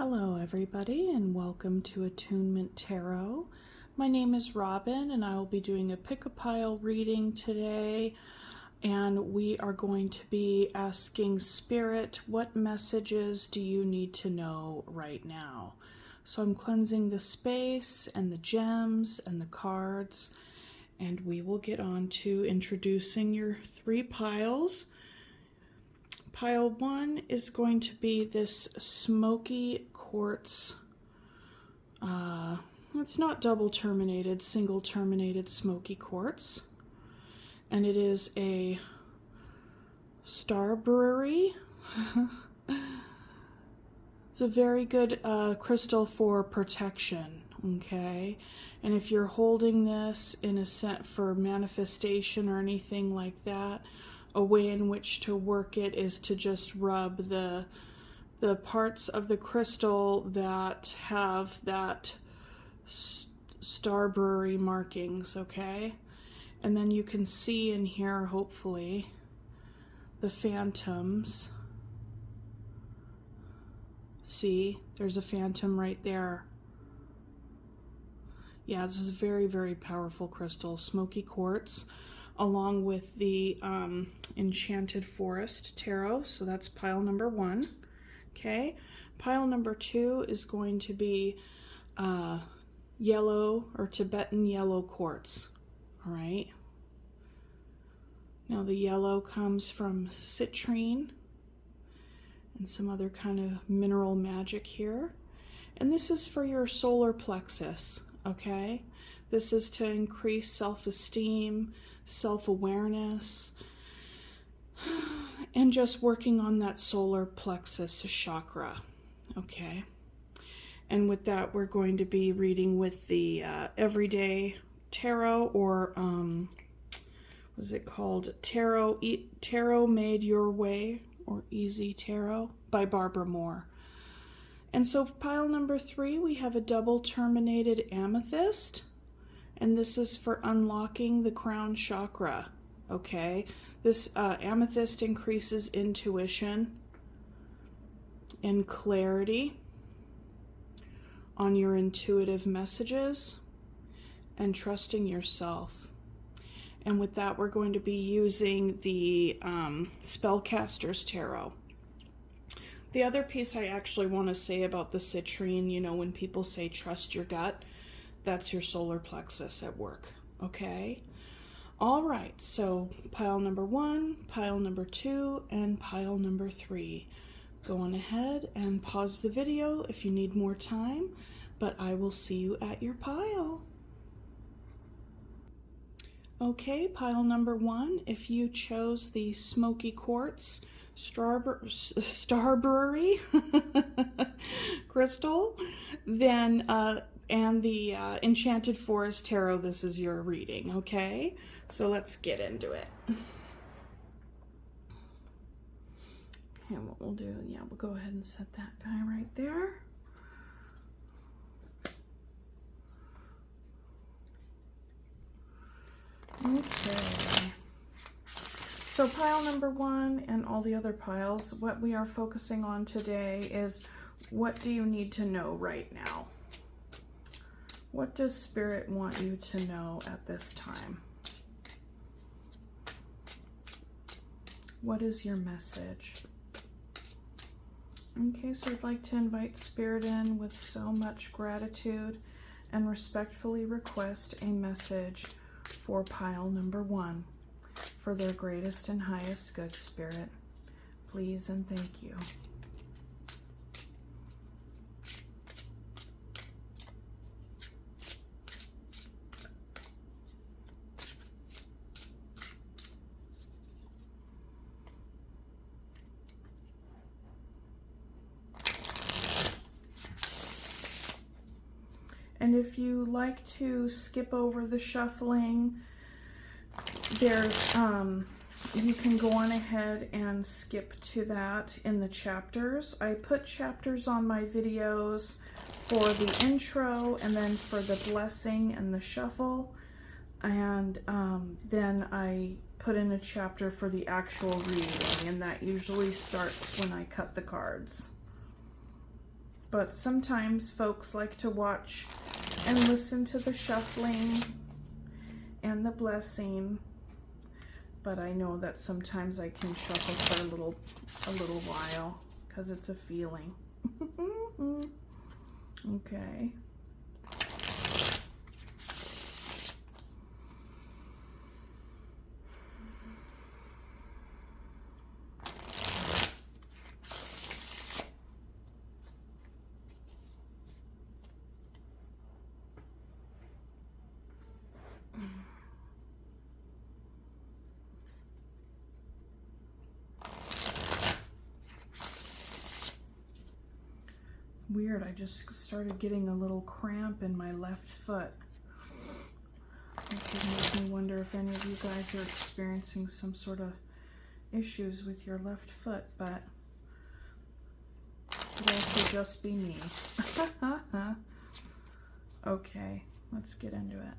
Hello everybody and welcome to Attunement Tarot. My name is Robin and I will be doing a pick-a-pile reading today, and we are going to be asking Spirit, what messages do you need to know right now? So I'm cleansing the space and the gems and the cards, and we will get on to introducing your three piles. Pile 1 is going to be this smoky quartz. It's not double terminated, single terminated smoky quartz. And it is a starberry. It's a very good crystal for protection, okay? And if you're holding this in a set for manifestation or anything like that, a way in which to work it is to just rub the parts of the crystal that have that starberry markings, okay? And then you can see in here, hopefully, the phantoms. See, there's a phantom right there. Yeah, this is a very, very powerful crystal, smoky quartz, along with the Enchanted Forest Tarot. So that's pile number 1. Okay, pile number 2 is going to be yellow or Tibetan yellow quartz. All right. Now the yellow comes from citrine and some other kind of mineral magic here. And this is for your solar plexus, okay? This is to increase self-esteem, self-awareness, and just working on that solar plexus chakra, okay? And with that, we're going to be reading with the Everyday Tarot, or what is it called? Tarot Made Your Way, or Easy Tarot by Barbara Moore. And so pile number 3, we have a double terminated amethyst. And this is for unlocking the crown chakra, okay? This amethyst increases intuition and clarity on your intuitive messages and trusting yourself. And with that, we're going to be using the Spellcaster's Tarot. The other piece I actually want to say about the citrine, you know, when people say trust your gut, that's your solar plexus at work, okay? All right, so pile number 1, pile number 2, and pile number 3. Go on ahead and pause the video if you need more time, but I will see you at your pile. Okay, pile number 1, if you chose the smoky quartz starberry crystal, then and the Enchanted Forest Tarot, this is your reading, okay? So let's get into it. Okay, what we'll do, yeah, we'll go ahead and set that guy right there. Okay. So pile number 1 and all the other piles, what we are focusing on today is, what do you need to know right now? What does Spirit want you to know at this time? What is your message? Okay, so I'd like to invite Spirit in with so much gratitude and respectfully request a message for pile number 1 for their greatest and highest good, Spirit. Please and thank you. And if you like to skip over the shuffling, there's you can go on ahead and skip to that in the chapters. I put chapters on my videos for the intro and then for the blessing and the shuffle, and then I put in a chapter for the actual reading, and that usually starts when I cut the cards. But sometimes folks like to watch and listen to the shuffling and the blessing. But I know that sometimes I can shuffle for a little while because it's a feeling. Okay. Weird, I just started getting a little cramp in my left foot. It could make me wonder if any of you guys are experiencing some sort of issues with your left foot, but it could also just be me. Okay, let's get into it.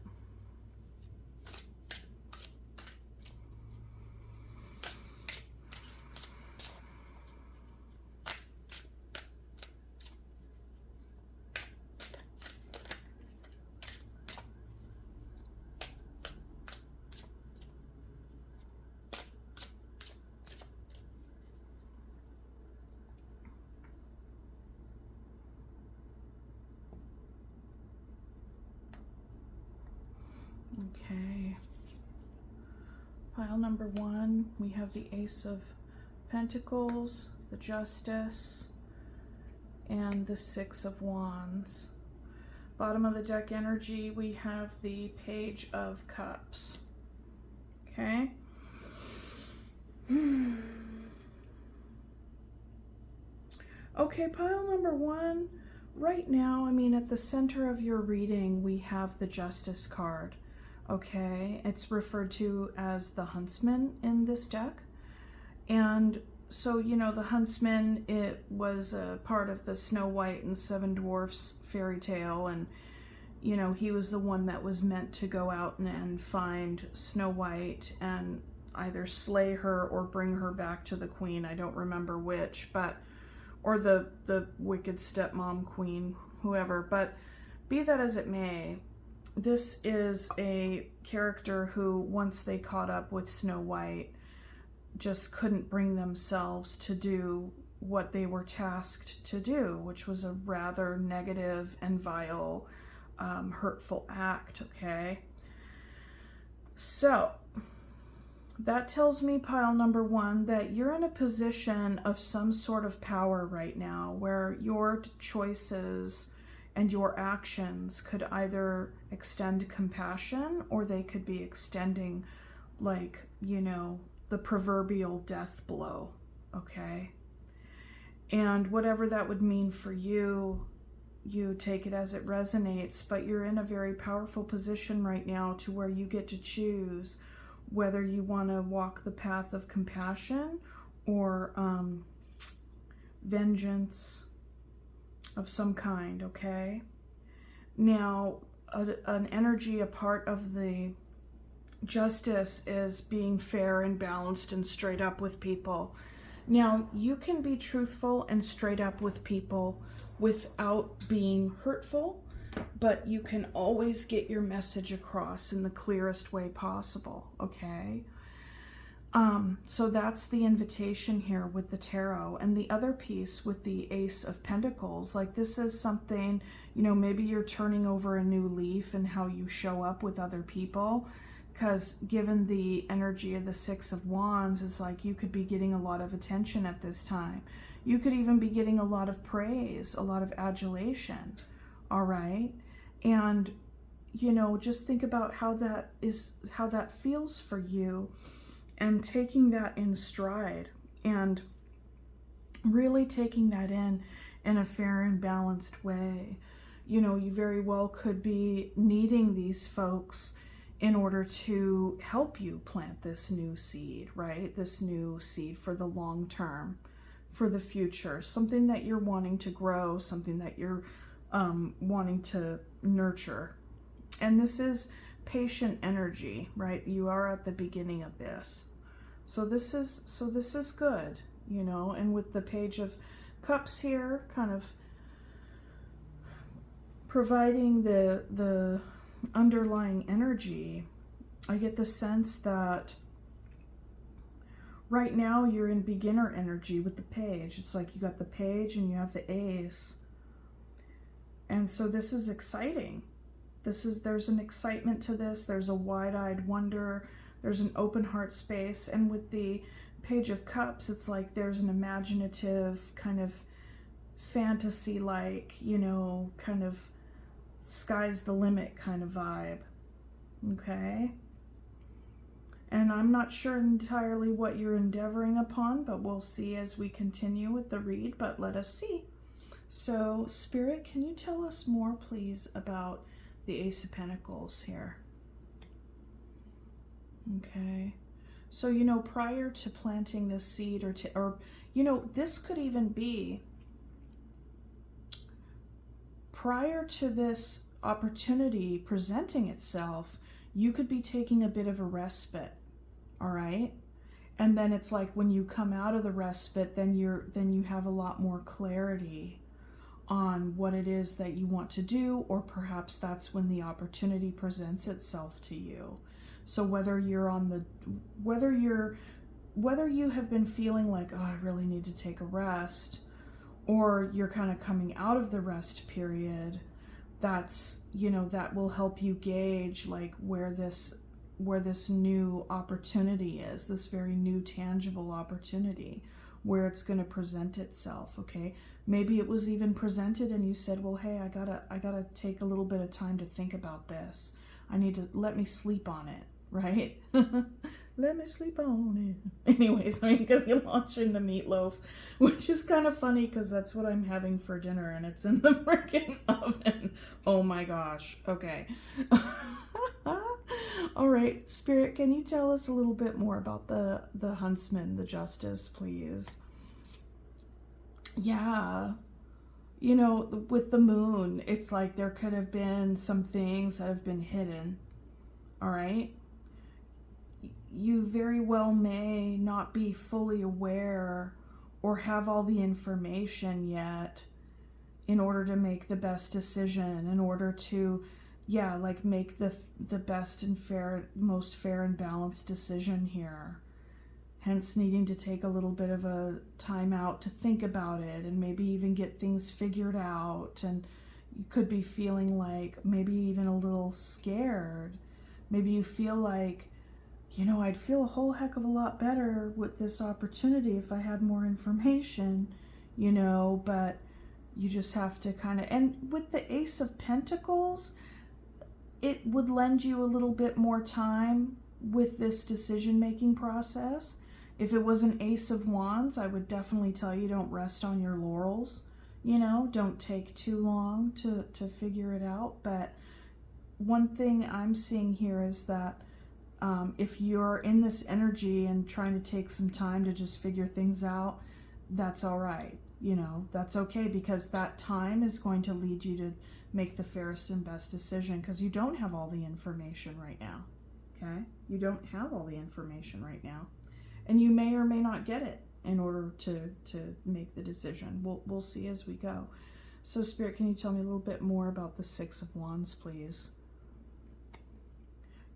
Okay, pile number 1, we have the Ace of Pentacles, the Justice, and the Six of Wands. Bottom of the deck energy, we have the Page of Cups. Okay. Okay, pile number 1, right now, I mean, at the center of your reading, we have the Justice card. Okay, it's referred to as the Huntsman in this deck. And so, you know, the Huntsman, it was a part of the Snow White and Seven Dwarfs fairy tale. And, you know, he was the one that was meant to go out and find Snow White and either slay her or bring her back to the queen. I don't remember which, but, or the wicked stepmom queen, whoever. But be that as it may, this is a character who, once they caught up with Snow White, just couldn't bring themselves to do what they were tasked to do, which was a rather negative and vile, hurtful act, okay? So, that tells me, pile number 1, that you're in a position of some sort of power right now where your choices and your actions could either extend compassion or they could be extending, like, you know, the proverbial death blow, okay? And whatever that would mean for you, you take it as it resonates, but you're in a very powerful position right now to where you get to choose whether you want to walk the path of compassion or vengeance of some kind, okay? Now, an energy, a part of the Justice is being fair and balanced and straight up with people. Now, you can be truthful and straight up with people without being hurtful, but you can always get your message across in the clearest way possible, okay? So that's the invitation here with the tarot. And the other piece with the Ace of Pentacles, like, this is something, you know, maybe you're turning over a new leaf in how you show up with other people, because given the energy of the Six of Wands, it's like you could be getting a lot of attention at this time. You could even be getting a lot of praise, a lot of adulation, all right? And, you know, just think about how that feels for you, and taking that in stride and really taking that in a fair and balanced way. You know, you very well could be needing these folks in order to help you plant this new seed, right? This new seed for the long term, for the future, something that you're wanting to grow, something that you're wanting to nurture. And this is patient energy, right? You are at the beginning of this. So this is good, you know. And with the Page of Cups here, kind of providing the underlying energy, I get the sense that right now you're in beginner energy with the page. It's like you got the page and you have the ace. And so this is exciting. There's an excitement to this. There's a wide-eyed wonder. There's an open heart space. And with the Page of Cups, it's like there's an imaginative kind of fantasy-like, you know, kind of sky's the limit kind of vibe. Okay? And I'm not sure entirely what you're endeavoring upon, but we'll see as we continue with the read, but let us see. So, Spirit, can you tell us more, please, about the Ace of Pentacles here? Okay. So, you know, prior to planting this seed or you know, this could even be prior to this opportunity presenting itself, you could be taking a bit of a respite, all right? And then it's like when you come out of the respite, then you have a lot more clarity on what it is that you want to do, or perhaps that's when the opportunity presents itself to you. So whether you have been feeling like, oh, I really need to take a rest, or you're kind of coming out of the rest period, that's, you know, that will help you gauge like where this new opportunity is, this very new tangible opportunity, where it's going to present itself. Okay, maybe it was even presented and you said, well, hey, I gotta take a little bit of time to think about this. I need to let me sleep on it, right? Let me sleep on it. Anyways, I'm gonna be launching the meatloaf, which is kind of funny because that's what I'm having for dinner and it's in the freaking oven. Oh my gosh. Okay. All right, Spirit, can you tell us a little bit more about the huntsman, the justice, please? Yeah. You know, with the moon, it's like there could have been some things that have been hidden. All right? You very well may not be fully aware or have all the information yet in order to make the best decision, in order to, yeah, like make the best and most fair and balanced decision here. Hence needing to take a little bit of a time out to think about it and maybe even get things figured out. And you could be feeling like maybe even a little scared. Maybe you feel like, you know, I'd feel a whole heck of a lot better with this opportunity if I had more information, you know, but you just have to kind of, and with the Ace of Pentacles, it would lend you a little bit more time with this decision-making process. If it was an Ace of Wands, I would definitely tell you don't rest on your laurels, you know, don't take too long to figure it out. But one thing I'm seeing here is that if you're in this energy and trying to take some time to just figure things out, that's all right. You know, that's okay, because that time is going to lead you to make the fairest and best decision, because you don't have all the information right now. Okay? You don't have all the information right now. And you may or may not get it in order to make the decision. We'll see as we go. So, Spirit, can you tell me a little bit more about the Six of Wands, please?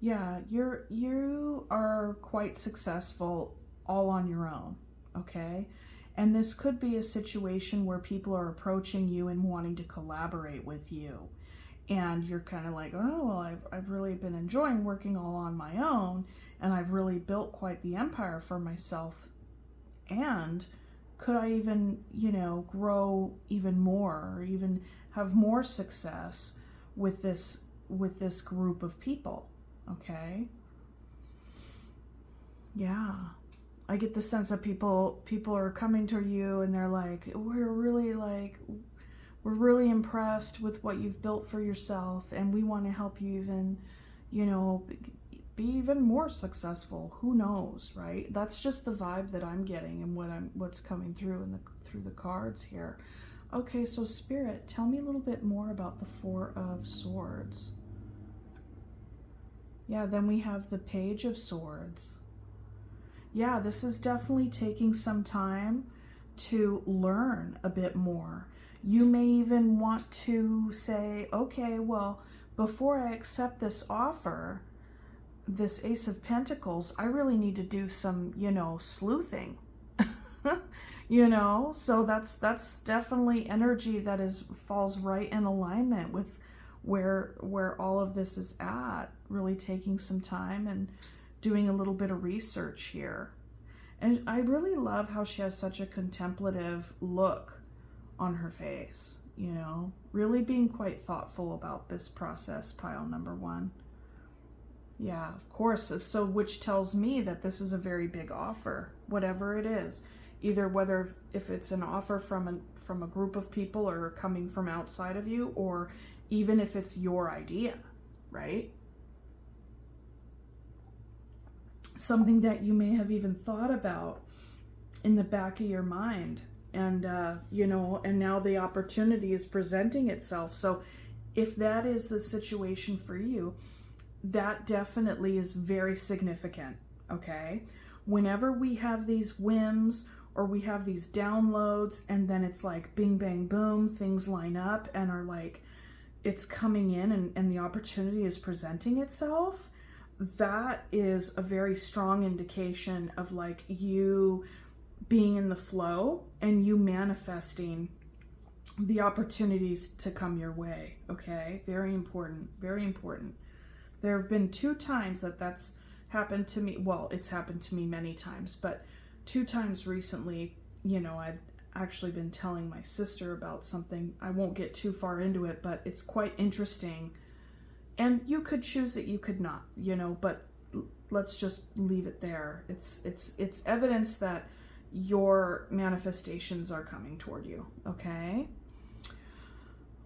Yeah, you are quite successful all on your own, okay? And this could be a situation where people are approaching you and wanting to collaborate with you. And you're kind of like, oh, well, I've really been enjoying working all on my own, and I've really built quite the empire for myself. And could I even, you know, grow even more, or even have more success with this group of people? Okay. Yeah. I get the sense that people are coming to you and they're like, we're really impressed with what you've built for yourself, and we want to help you even, you know, be even more successful. Who knows, right? That's just the vibe that I'm getting and what's coming through through the cards here. Okay, so Spirit, tell me a little bit more about the Four of Swords. Yeah, then we have the Page of Swords. Yeah, this is definitely taking some time to learn a bit more. You may even want to say, okay, well, before I accept this offer, this Ace of Pentacles, I really need to do some, sleuthing. So that's definitely energy that falls right in alignment with where all of this is at, really taking some time and doing a little bit of research here. And I really love how she has such a contemplative look on her face, really being quite thoughtful about this process, pile number 1. Yeah, of course. So which tells me that this is a very big offer, whatever it is, either if it's an offer from a group of people or coming from outside of you, or even if it's your idea, right? Something that you may have even thought about in the back of your mind. And, and now the opportunity is presenting itself. So if that is the situation for you, that definitely is very significant, okay? Whenever we have these whims or we have these downloads and then it's like bing, bang, boom, things line up and are like, it's coming in and the opportunity is presenting itself, that is a very strong indication of like you being in the flow and you manifesting the opportunities to come your way, okay? Very important, very important. There have been 2 times that's happened to me. Well, it's happened to me many times, but 2 times recently, I've actually been telling my sister about something. I won't get too far into it, but it's quite interesting. And you could choose it, you could not, but let's just leave it there. It's evidence that your manifestations are coming toward you, okay?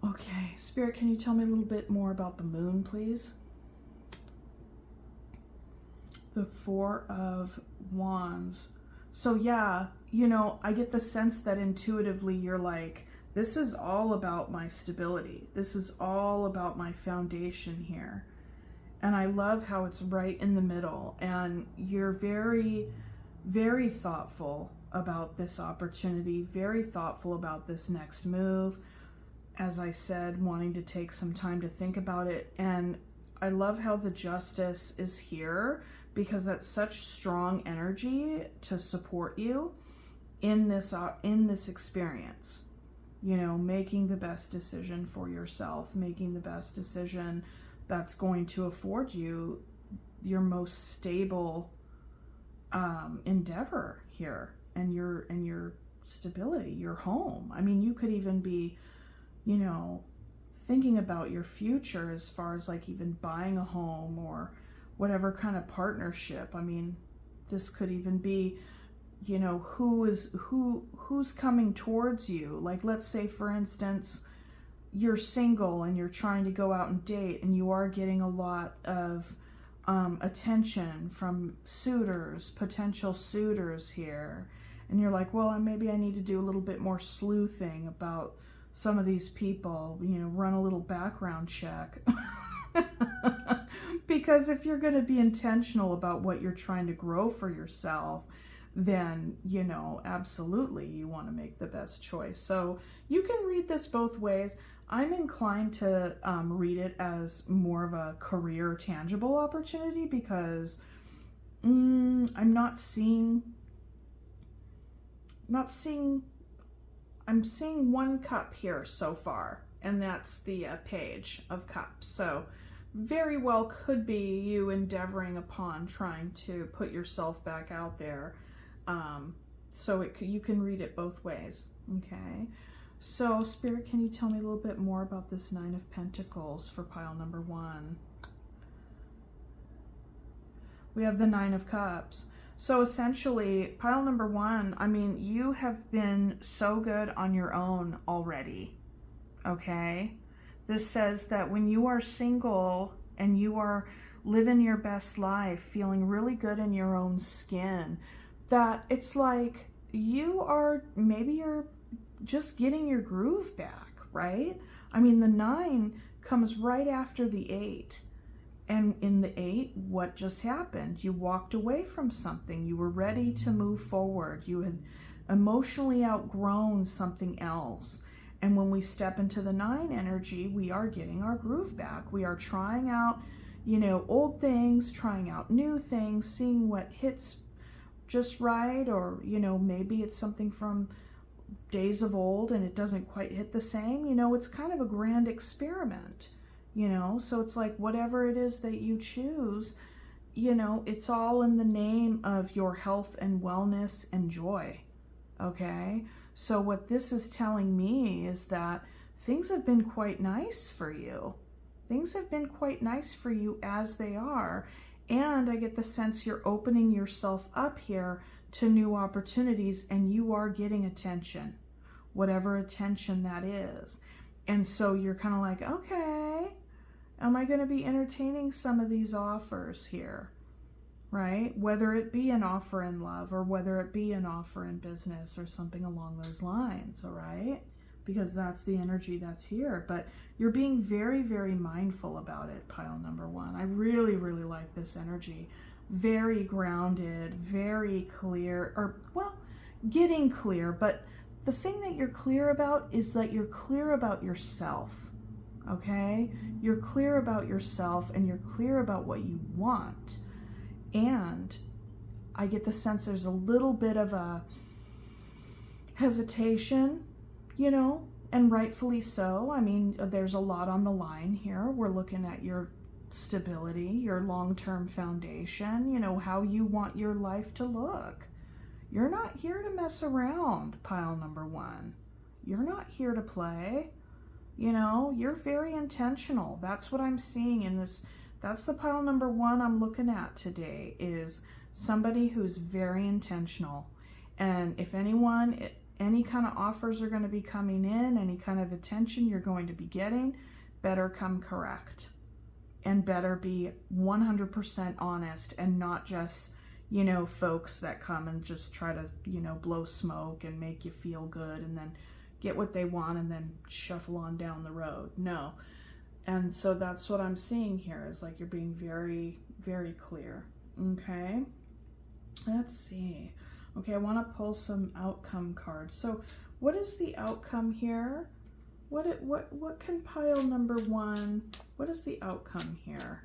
Okay, Spirit, can you tell me a little bit more about the moon, please? The 4 of Wands. So yeah, I get the sense that intuitively you're like, this is all about my stability. This is all about my foundation here. And I love how it's right in the middle. And you're very, very thoughtful about this opportunity, very thoughtful about this next move. As I said, wanting to take some time to think about it. And I love how the Justice is here, because that's such strong energy to support you in this experience. Making the best decision for yourself, making the best decision that's going to afford you your most stable endeavor here, and your stability, your home. I mean, you could even be, thinking about your future as far as like even buying a home or whatever kind of partnership. I mean, this could even be, who's coming towards you. Like, let's say, for instance, you're single and you're trying to go out and date, and you are getting a lot of attention from suitors, potential suitors here. And you're like, well, maybe I need to do a little bit more sleuthing about some of these people, run a little background check. Because if you're going to be intentional about what you're trying to grow for yourself, then, absolutely you want to make the best choice. So you can read this both ways. I'm inclined to read it as more of a career tangible opportunity, because I'm seeing 1 cup here so far, and that's the Page of Cups. So very well could be you endeavoring upon trying to put yourself back out there. So you can read it both ways. Okay. So Spirit, can you tell me a little bit more about this 9 of Pentacles for pile number 1? We have the 9 of Cups. So essentially, pile number 1, I mean, you have been so good on your own already. Okay. This says that when you are single and you are living your best life, feeling really good in your own skin, that it's like you're just getting your groove back, right? I mean, the 9 comes right after the 8. And in the 8, what just happened? You walked away from something. You were ready to move forward. You had emotionally outgrown something else. And when we step into the 9 energy, we are getting our groove back. We are trying out, old things, trying out new things, seeing what hits just right, or, maybe it's something from days of old and it doesn't quite hit the same. It's kind of a grand experiment, so it's like whatever it is that you choose, it's all in the name of your health and wellness and joy. Okay, so what this is telling me is that things have been quite nice for you. Things have been quite nice for you as they are. And I get the sense you're opening yourself up here to new opportunities, and you are getting attention, whatever attention that is. And so you're kind of like, okay, am I going to be entertaining some of these offers here? Right? Whether it be an offer in love or whether it be an offer in business or something along those lines, all right? Because that's the energy that's here. But you're being very, very mindful about it, pile number 1. I really, really like this energy. Very grounded, very clear, or, well, getting clear. But the thing that you're clear about is that you're clear about yourself, okay? You're clear about yourself, and you're clear about what you want. And I get the sense there's a little bit of a hesitation, and rightfully so. I mean, there's a lot on the line here. We're looking at your stability, your long-term foundation, how you want your life to look. You're not here to mess around, pile number 1. You're not here to play. You're very intentional. That's what I'm seeing in this. That's the pile number 1 I'm looking at today, is somebody who's very intentional. And if any kind of offers are going to be coming in, any kind of attention you're going to be getting, better come correct. And better be 100% honest, and not just, folks that come and just try to, blow smoke and make you feel good and then get what they want and then shuffle on down the road. No. And so that's what I'm seeing here, is like you're being very, very clear. Okay, let's see. Okay, I want to pull some outcome cards. So what is the outcome here? What can pile number 1, what is the outcome here?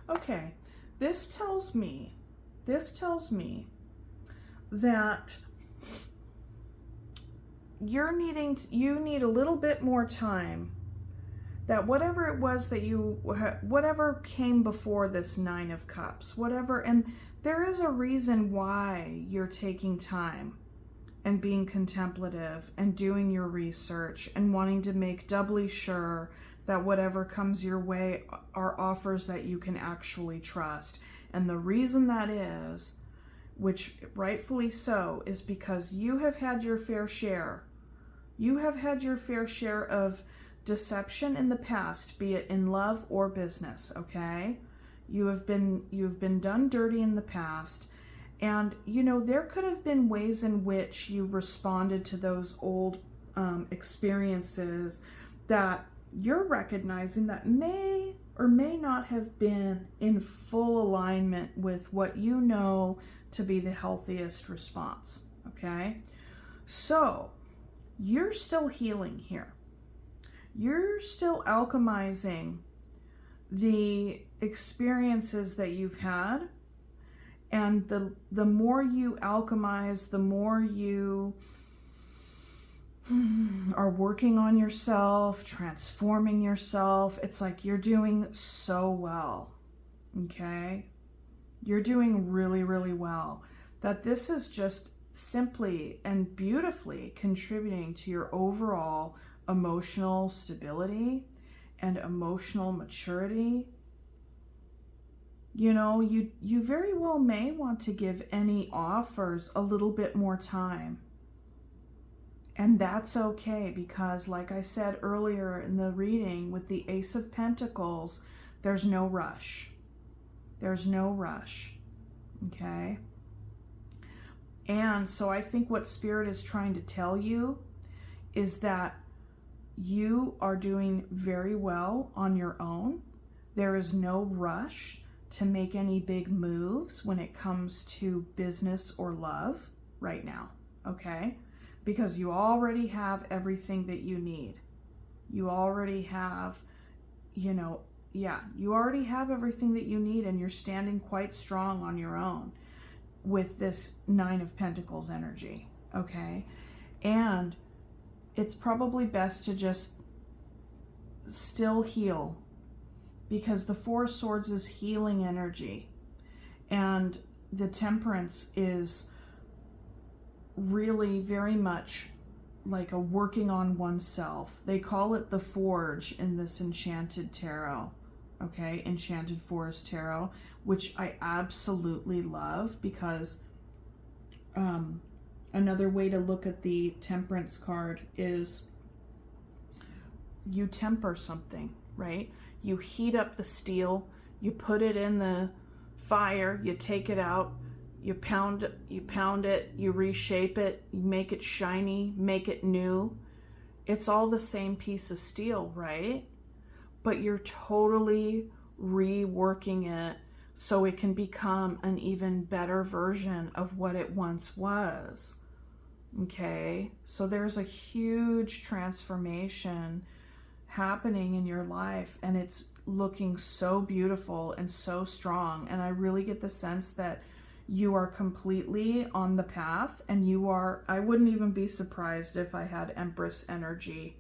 Okay, this tells me that you need a little bit more time. That whatever it was that whatever came before this 9 of Cups, whatever, and there is a reason why you're taking time and being contemplative and doing your research and wanting to make doubly sure that whatever comes your way are offers that you can actually trust. And the reason that is, which rightfully so, is because you have had your fair share. You have had your fair share of deception in the past, be it in love or business, okay? You've been done dirty in the past. And, there could have been ways in which you responded to those old experiences that you're recognizing that may or may not have been in full alignment with what you know to be the healthiest response, okay? So, you're still healing here. You're still alchemizing the experiences that you've had, and the more you alchemize, the more you are working on yourself, transforming yourself. It's like you're doing so well, okay? You're doing really, really well. That this is just simply and beautifully contributing to your overall emotional stability and emotional maturity You know, you very well may want to give any offers a little bit more time. And that's okay, because like I said earlier in the reading with the Ace of Pentacles, there's no rush. There's no rush. Okay? And so I think what Spirit is trying to tell you is that you are doing very well on your own. There is no rush to make any big moves when it comes to business or love right now, okay? Because you already have everything that you need. You already have, you know, you already have everything that you need, and you're standing quite strong on your own with this Nine of Pentacles energy, okay? And it's probably best to just still heal, because the Four of Swords is healing energy, and the Temperance is really very much like a working on oneself. They call it the Forge in this Enchanted Tarot, okay? Enchanted Forest Tarot, which I absolutely love, because another way to look at the Temperance card is you temper something, right? You heat up the steel, you put it in the fire, you take it out, you pound it, you reshape it, you make it shiny, make it new. It's all the same piece of steel, right? But you're totally reworking it so it can become an even better version of what it once was. Okay? So there's a huge transformation happening in your life, and it's looking so beautiful and so strong. And I really get the sense that you are completely on the path, and you are, I wouldn't even be surprised if I had Empress energy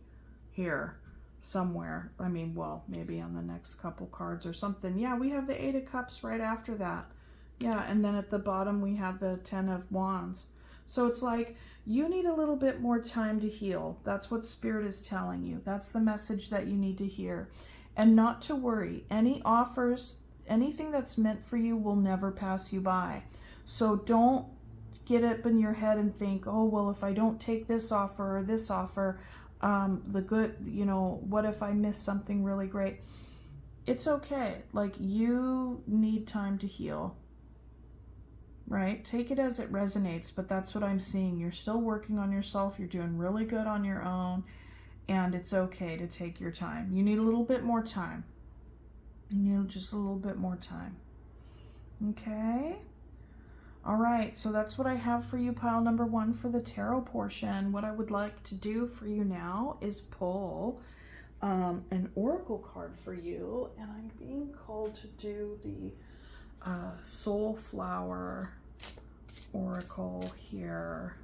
here somewhere. I mean, well, maybe on the next couple cards or something. Yeah, we have the Eight of Cups right after that. Yeah, and then at the bottom we have the Ten of Wands. So it's like, you need a little bit more time to heal. That's what Spirit is telling you. That's the message that you need to hear. And not to worry. Any offers, anything that's meant for you will never pass you by. So don't get up in your head and think, oh, well, if I don't take this offer or this offer, what if I miss something really great? It's okay. Like, you need time to heal. Right? Take it as it resonates, but that's what I'm seeing. You're still working on yourself. You're doing really good on your own, and it's okay to take your time. You need a little bit more time. You need just a little bit more time. Okay? All right, so that's what I have for you, pile number 1 for the tarot portion. What I would like to do for you now is pull an oracle card for you, and I'm being called to do the Soul Flower Oracle here.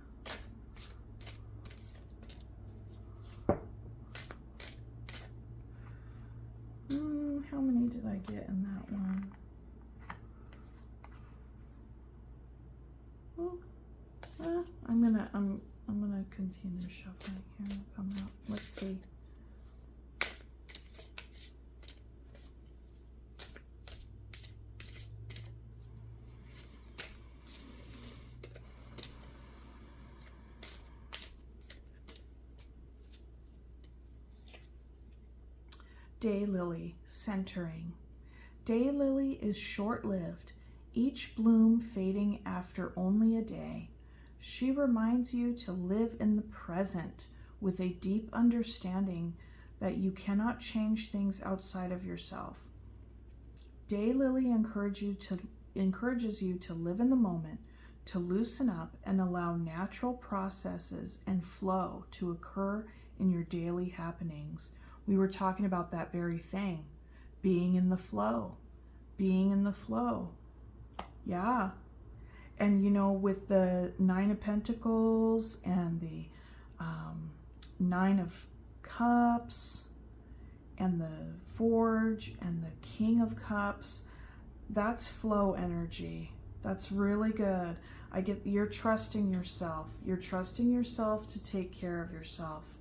How many did I get in that one? I'm gonna continue shuffling here and come out. Let's see. Daylily, centering. Daylily is short-lived, each bloom fading after only a day. She reminds you to live in the present with a deep understanding that you cannot change things outside of yourself. Daylily encourages you to live in the moment, to loosen up and allow natural processes and flow to occur in your daily happenings. We were talking about that very thing, being in the flow, being in the flow. Yeah. And you know, with the Nine of Pentacles and the Nine of Cups and the Forge and the King of Cups, that's flow energy. That's really good. You're trusting yourself. You're trusting yourself to take care of yourself.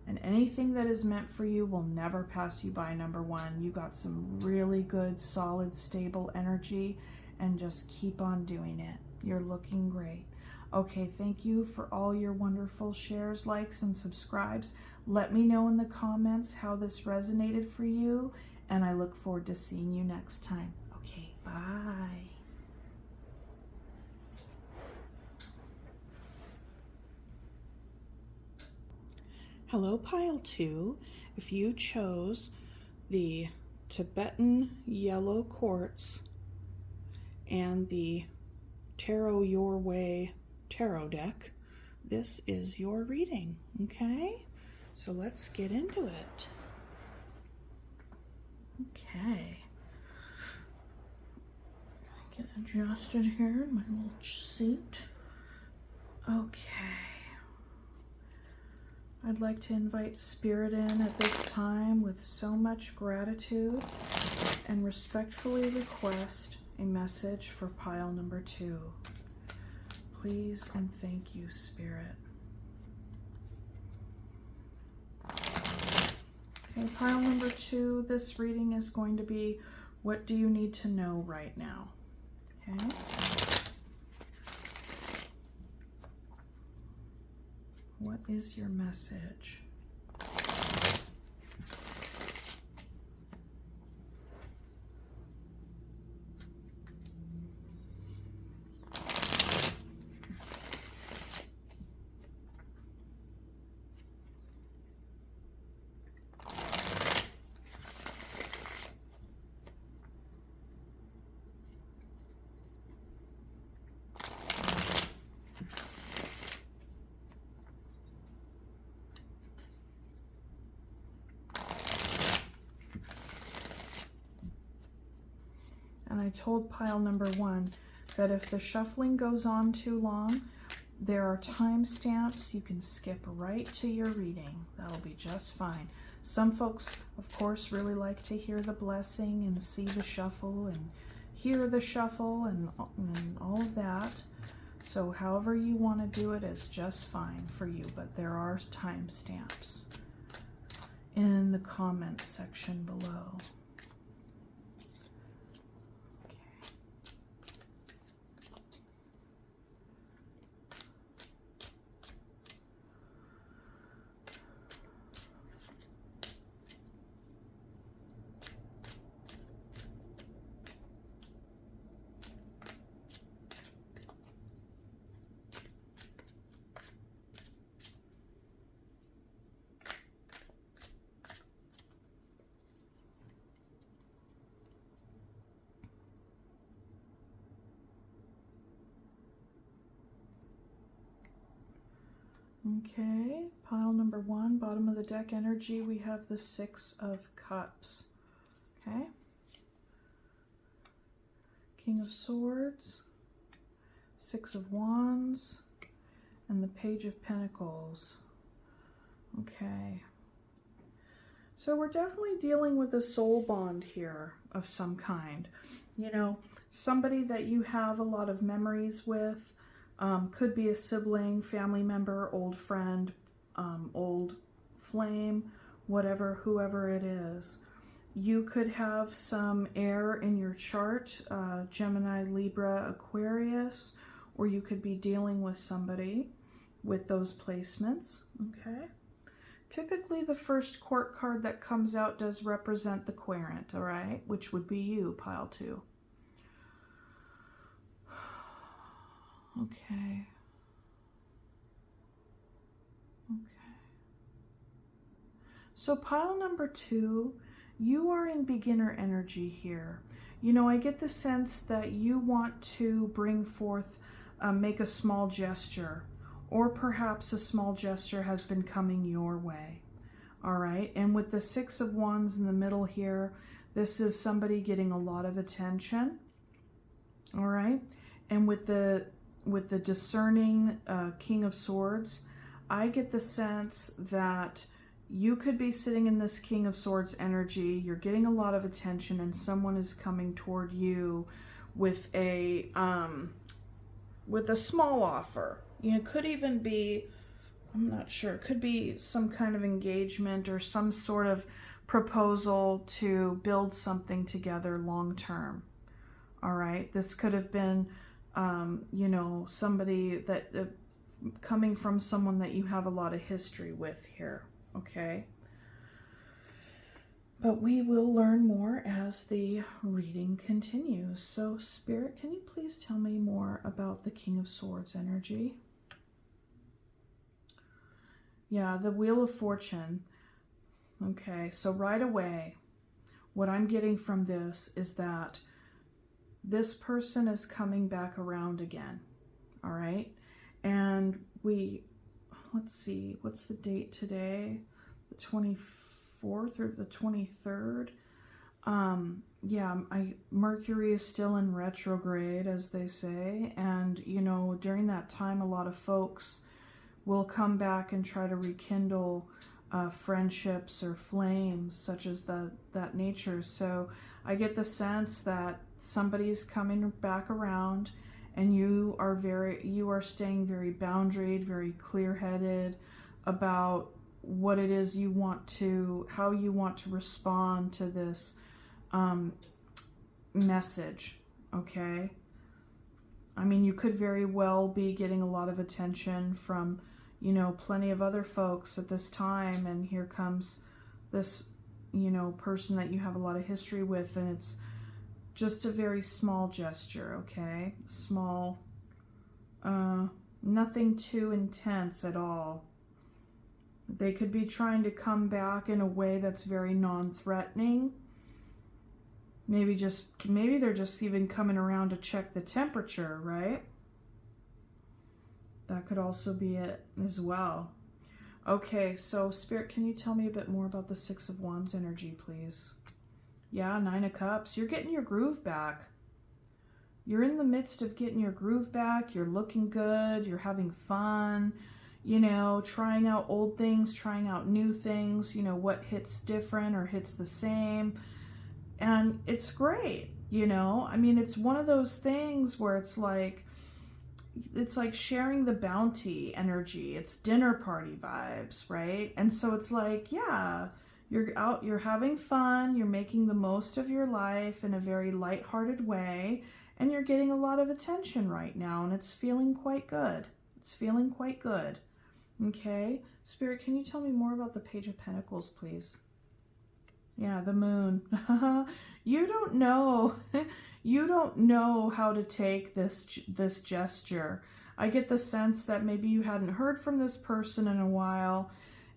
And anything that is meant for you will never pass you by, number one. You got some really good, solid, stable energy, and just keep on doing it. You're looking great. Okay, thank you for all your wonderful shares, likes, and subscribes. Let me know in the comments how this resonated for you, and I look forward to seeing you next time. Okay, bye. Hello, Pile 2. If you chose the Tibetan Yellow Quartz and the Tarot Your Way tarot deck, this is your reading, okay? So let's get into it. Okay. Get adjusted here in my little seat. Okay. I'd like to invite Spirit in at this time with so much gratitude and respectfully request a message for pile number 2. Please and thank you, Spirit. Okay, pile number 2, this reading is going to be, what do you need to know right now? Okay. What is your message? And I told pile number 1 that if the shuffling goes on too long, there are timestamps. You can skip right to your reading. That'll be just fine. Some folks, of course, really like to hear the blessing and see the shuffle and hear the shuffle and all of that. So however you want to do it is just fine for you, but there are timestamps in the comments section below. Okay, pile number 1, bottom of the deck energy, we have the 6 of Cups. Okay. King of Swords, 6 of Wands, and the Page of Pentacles. Okay. So we're definitely dealing with a soul bond here of some kind. You know, somebody that you have a lot of memories with. Could be a sibling, family member, old friend, old flame, whatever, whoever it is. You could have some air in your chart, Gemini, Libra, Aquarius, or you could be dealing with somebody with those placements, okay? Typically, the first court card that comes out does represent the querent, all right, which would be you, pile 2. Okay. Okay. So pile number 2, you are in beginner energy here. You know, I get the sense that you want to bring forth, make a small gesture, or perhaps a small gesture has been coming your way. All right. And with the 6 of Wands in the middle here, this is somebody getting a lot of attention. All right. And with the discerning King of Swords, I get the sense that you could be sitting in this King of Swords energy. You're getting a lot of attention, and someone is coming toward you with a small offer. You know, it could even be, I'm not sure. It could be some kind of engagement or some sort of proposal to build something together long term. All right. This could have been, you know, somebody that coming from someone that you have a lot of history with here. Okay. But we will learn more as the reading continues. So, Spirit, can you please tell me more about the King of Swords energy? Yeah, the Wheel of Fortune. Okay, so right away, what I'm getting from this is that this person is coming back around again. All right. And let's see, what's the date today? The 24th or the 23rd? Yeah, Mercury is still in retrograde, as they say. And, you know, during that time, a lot of folks will come back and try to rekindle friendships or flames such as that nature. So I get the sense that somebody's coming back around, and you are staying very boundaried, very clear-headed about what it is you want to, how you want to respond to this message. Okay. I mean, you could very well be getting a lot of attention from, you know, plenty of other folks at this time, and here comes this, you know, person that you have a lot of history with, and it's just a very small gesture, okay? Small, nothing too intense at all. They could be trying to come back in a way that's very non-threatening. Maybe they're just even coming around to check the temperature, right? That could also be it as well. Okay, so Spirit, can you tell me a bit more about the Six of Wands energy, please? Yeah, Nine of Cups. You're getting your groove back. You're in the midst of getting your groove back. You're looking good. You're having fun. You know, trying out old things, trying out new things. You know, what hits different or hits the same. And it's great, you know? I mean, it's one of those things where it's like sharing the bounty energy. It's dinner party vibes, right? And so it's like, yeah, you're out, you're having fun, you're making the most of your life in a very lighthearted way, and you're getting a lot of attention right now, and it's feeling quite good. It's feeling quite good. Okay? Spirit, can you tell me more about the Page of Pentacles, please? Yeah, the Moon. You don't know. You don't know how to take this gesture. I get the sense that maybe you hadn't heard from this person in a while,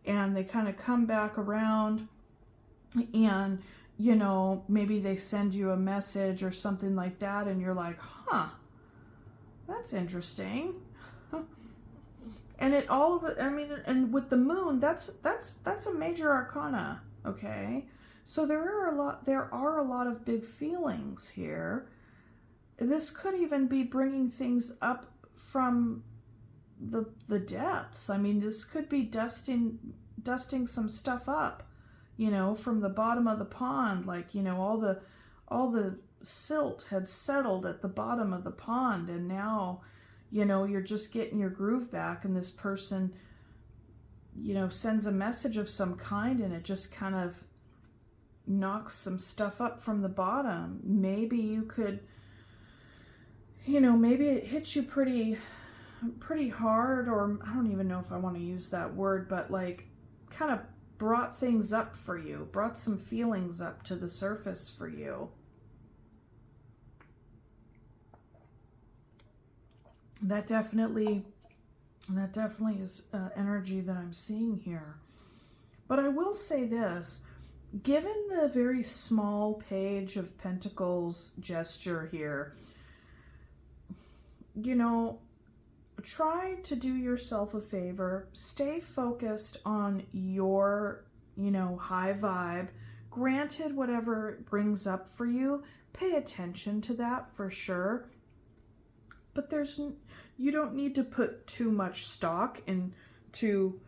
and they kind of come back around, and, you know, maybe they send you a message or something like that, and you're like, huh, that's interesting. And I mean, and with the Moon, that's a major arcana, okay? So there are a lot of big feelings here. This could even be bringing things up from the depths. I mean, this could be dusting some stuff up, you know, from the bottom of the pond. Like, you know, all the silt had settled at the bottom of the pond, and now, you know, you're just getting your groove back, and this person, you know, sends a message of some kind, and it just kind of knocks some stuff up from the bottom. Maybe you could, you know, maybe it hits you pretty hard, or I don't even know if I want to use that word, but like kind of brought things up for you, brought some feelings up to the surface for you. That definitely is energy that I'm seeing here. But I will say this, given the very small Page of Pentacles gesture here, you know, try to do yourself a favor. Stay focused on your, you know, high vibe. Granted, whatever it brings up for you, pay attention to that for sure. But you don't need to put too much stock into,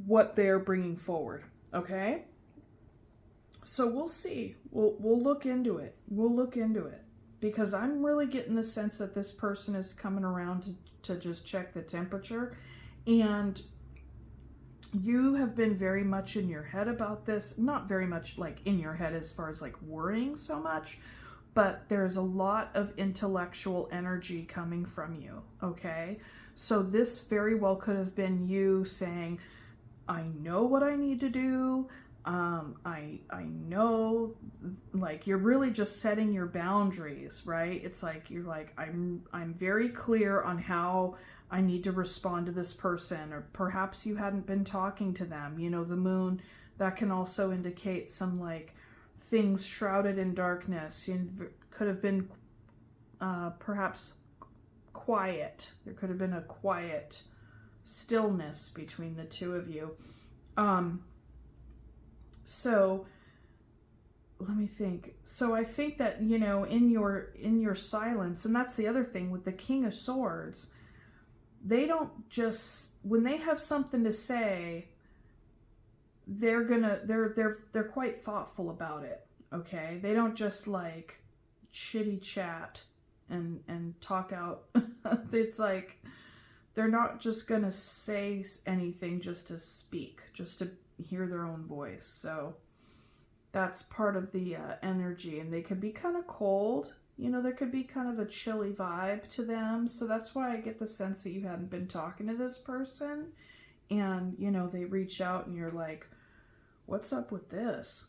what they're bringing forward. Okay? So we'll see. We'll look into it. We'll look into it. because I'm really getting the sense that this person is coming around to just check the temperature, and you have been very much in your head about this. Not very much like in your head as far as like worrying so much, but there's a lot of intellectual energy coming from you, okay? So this very well could have been you saying, I know what I need to do. I know, like, you're really just setting your boundaries, right? It's like, you're like, I'm very clear on how I need to respond to this person, or perhaps you hadn't been talking to them. You know, the moon, that can also indicate some like things shrouded in darkness. You could have been perhaps quiet. There could have been a quiet stillness between the two of you. So let me think. So I think that, you know, in your silence, and that's the other thing with the King of Swords, they don't just, when they have something to say, they're quite thoughtful about it. Okay, they don't just like chitty chat and talk out. It's like they're not just gonna say anything just to speak, just to hear their own voice. So that's part of the energy, and they could be kind of cold. You know, there could be kind of a chilly vibe to them. So that's why I get the sense that you hadn't been talking to this person, and, you know, they reach out and you're like, what's up with this?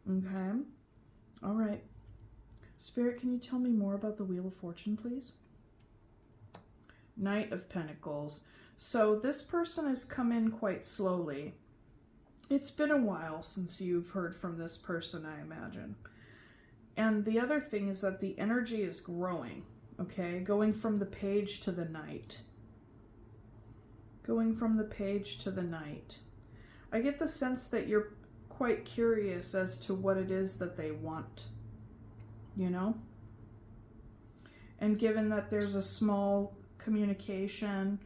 Okay. All right. Spirit, can you tell me more about the Wheel of Fortune, please? Knight of Pentacles. So this person has come in quite slowly. It's been a while since you've heard from this person, I imagine. And the other thing is that the energy is growing, okay? Going from the Page to the Knight. Going from the Page to the Knight. I get the sense that you're quite curious as to what it is that they want, you know? And given that there's a small communication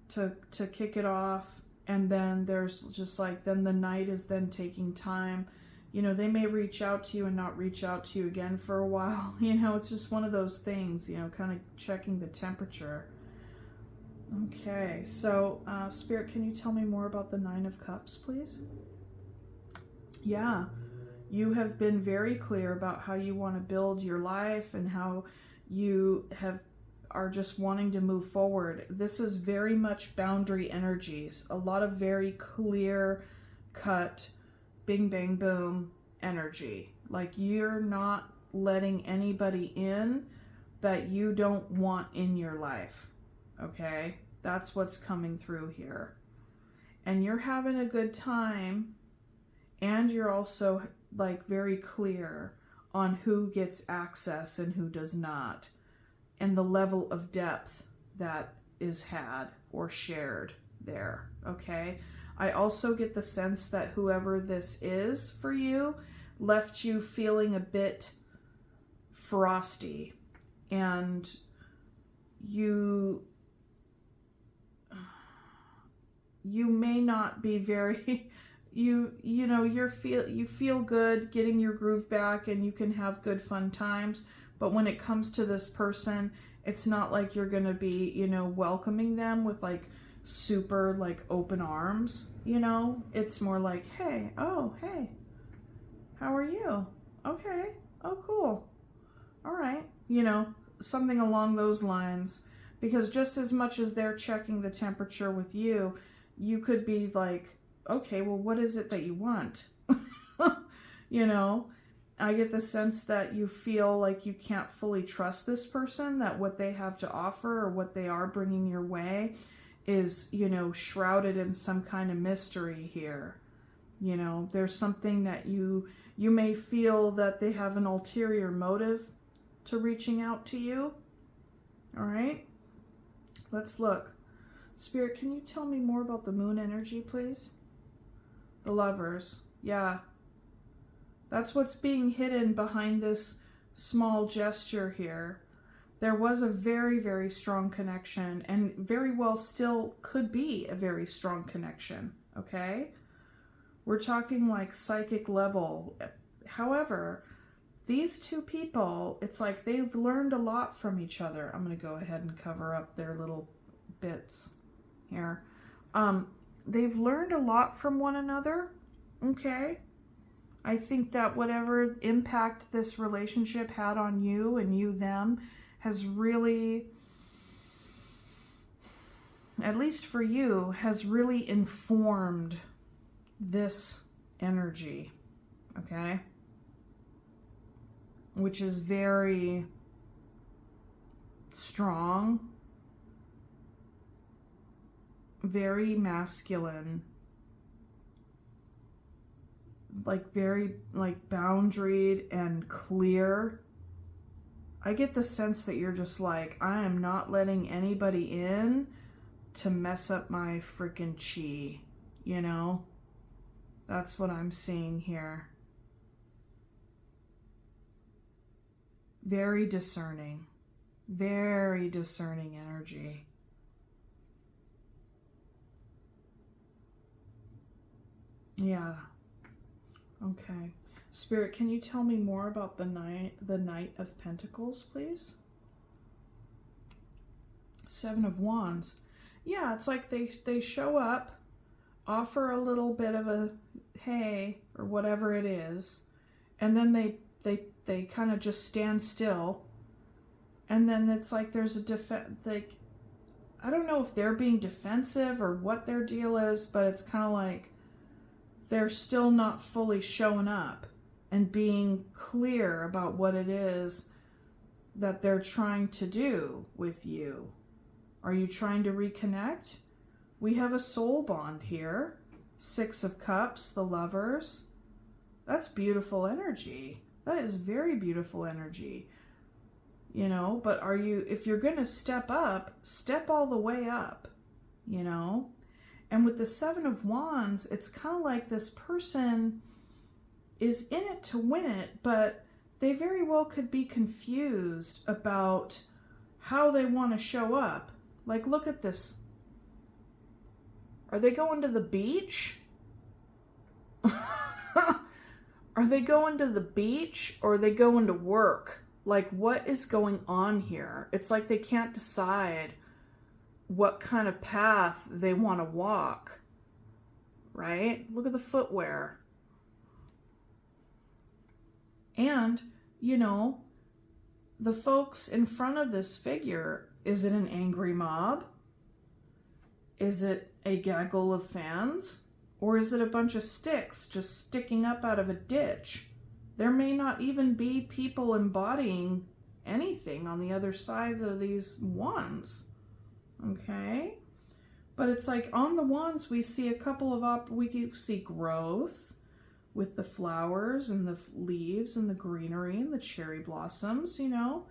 to kick it off, and then there's just like, then the Knight is then taking time. You know, they may reach out to you and not reach out to you again for a while. You know, it's just one of those things, you know, kind of checking the temperature. Okay, so Spirit, can you tell me more about the Nine of Cups, please? Yeah, you have been very clear about how you want to build your life and how you are just wanting to move forward. This is very much boundary energies, a lot of very clear cut, bing, bang, boom energy. Like, you're not letting anybody in that you don't want in your life. Okay? That's what's coming through here. And you're having a good time, and you're also like very clear on who gets access and who does not, and the level of depth that is had or shared there, okay? I also get the sense that whoever this is for you left you feeling a bit frosty, and you may not be very you feel good getting your groove back, and you can have good fun times. But when it comes to this person, it's not like you're going to be, you know, welcoming them with like super like open arms, you know? It's more like, hey, oh, hey, how are you? Okay, oh, cool. All right, you know, something along those lines. Because just as much as they're checking the temperature with you, you could be like, okay, well, what is it that you want? You know? I get the sense that you feel like you can't fully trust this person, that what they have to offer or what they are bringing your way is, you know, shrouded in some kind of mystery here. You know, there's something that you may feel that they have an ulterior motive to reaching out to you. All right, let's look. Spirit, can you tell me more about the moon energy, please? The Lovers. Yeah. That's what's being hidden behind this small gesture here. There was a very, very strong connection, and very well still could be a very strong connection, okay? We're talking like psychic level, however, these two people, it's like they've learned a lot from each other. I'm going to go ahead and cover up their little bits here. They've learned a lot from one another, okay? I think that whatever impact this relationship had on you and you them has really, at least for you, has really informed this energy, okay? Which is very strong, very masculine, like very like boundaried and clear. I get the sense that you're just like, I am not letting anybody in to mess up my freaking chi, you know? That's what I'm seeing here. Very discerning energy. Yeah. Okay. Spirit, can you tell me more about the Knight of Pentacles, please? Seven of Wands. Yeah, it's like they show up, offer a little bit of a hey or whatever it is, and then they kind of just stand still, and then it's like there's a like, I don't know if they're being defensive or what their deal is, but it's kind of like they're still not fully showing up and being clear about what it is that they're trying to do with you. Are you trying to reconnect? We have a soul bond here. Six of Cups, the Lovers. That's beautiful energy. That is very beautiful energy. You know, but are you, if you're going to step up, step all the way up, you know? And with the Seven of Wands, it's kind of like this person is in it to win it, but they very well could be confused about how they want to show up. Like, look at this. Are they going to the beach? Are they going to the beach or are they going to work? Like, what is going on here? It's like they can't decide what kind of path they want to walk, right? Look at the footwear. And, you know, the folks in front of this figure, is it an angry mob? Is it a gaggle of fans? Or is it a bunch of sticks just sticking up out of a ditch? There may not even be people embodying anything on the other side of these wands. Okay, but it's like on the wands we see a couple of we see growth with the flowers and the leaves and the greenery and the cherry blossoms, you know,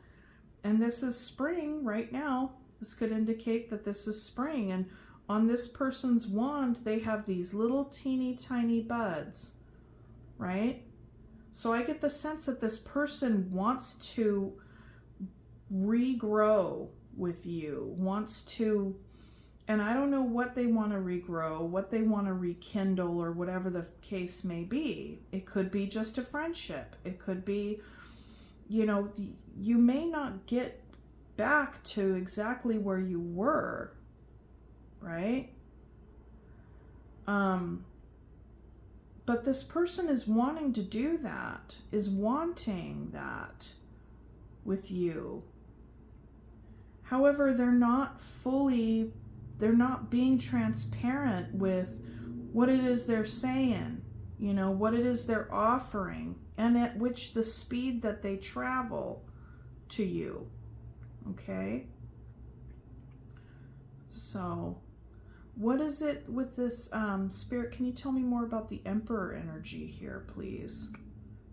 and this is spring right now. This could indicate that this is spring, and on this person's wand they have these little teeny tiny buds, right? So I get the sense that this person wants to regrow with you, wants to, and I don't know what they want to regrow, what they want to rekindle, or whatever the case may be. It could be just a friendship. It could be, you know, you may not get back to exactly where you were, right? But this person is wanting to do that, is wanting that with you. However, they're not being transparent with what it is they're saying, you know, what it is they're offering, and at which the speed that they travel to you, okay? So, what is it with this, Spirit, can you tell me more about the Emperor energy here, please?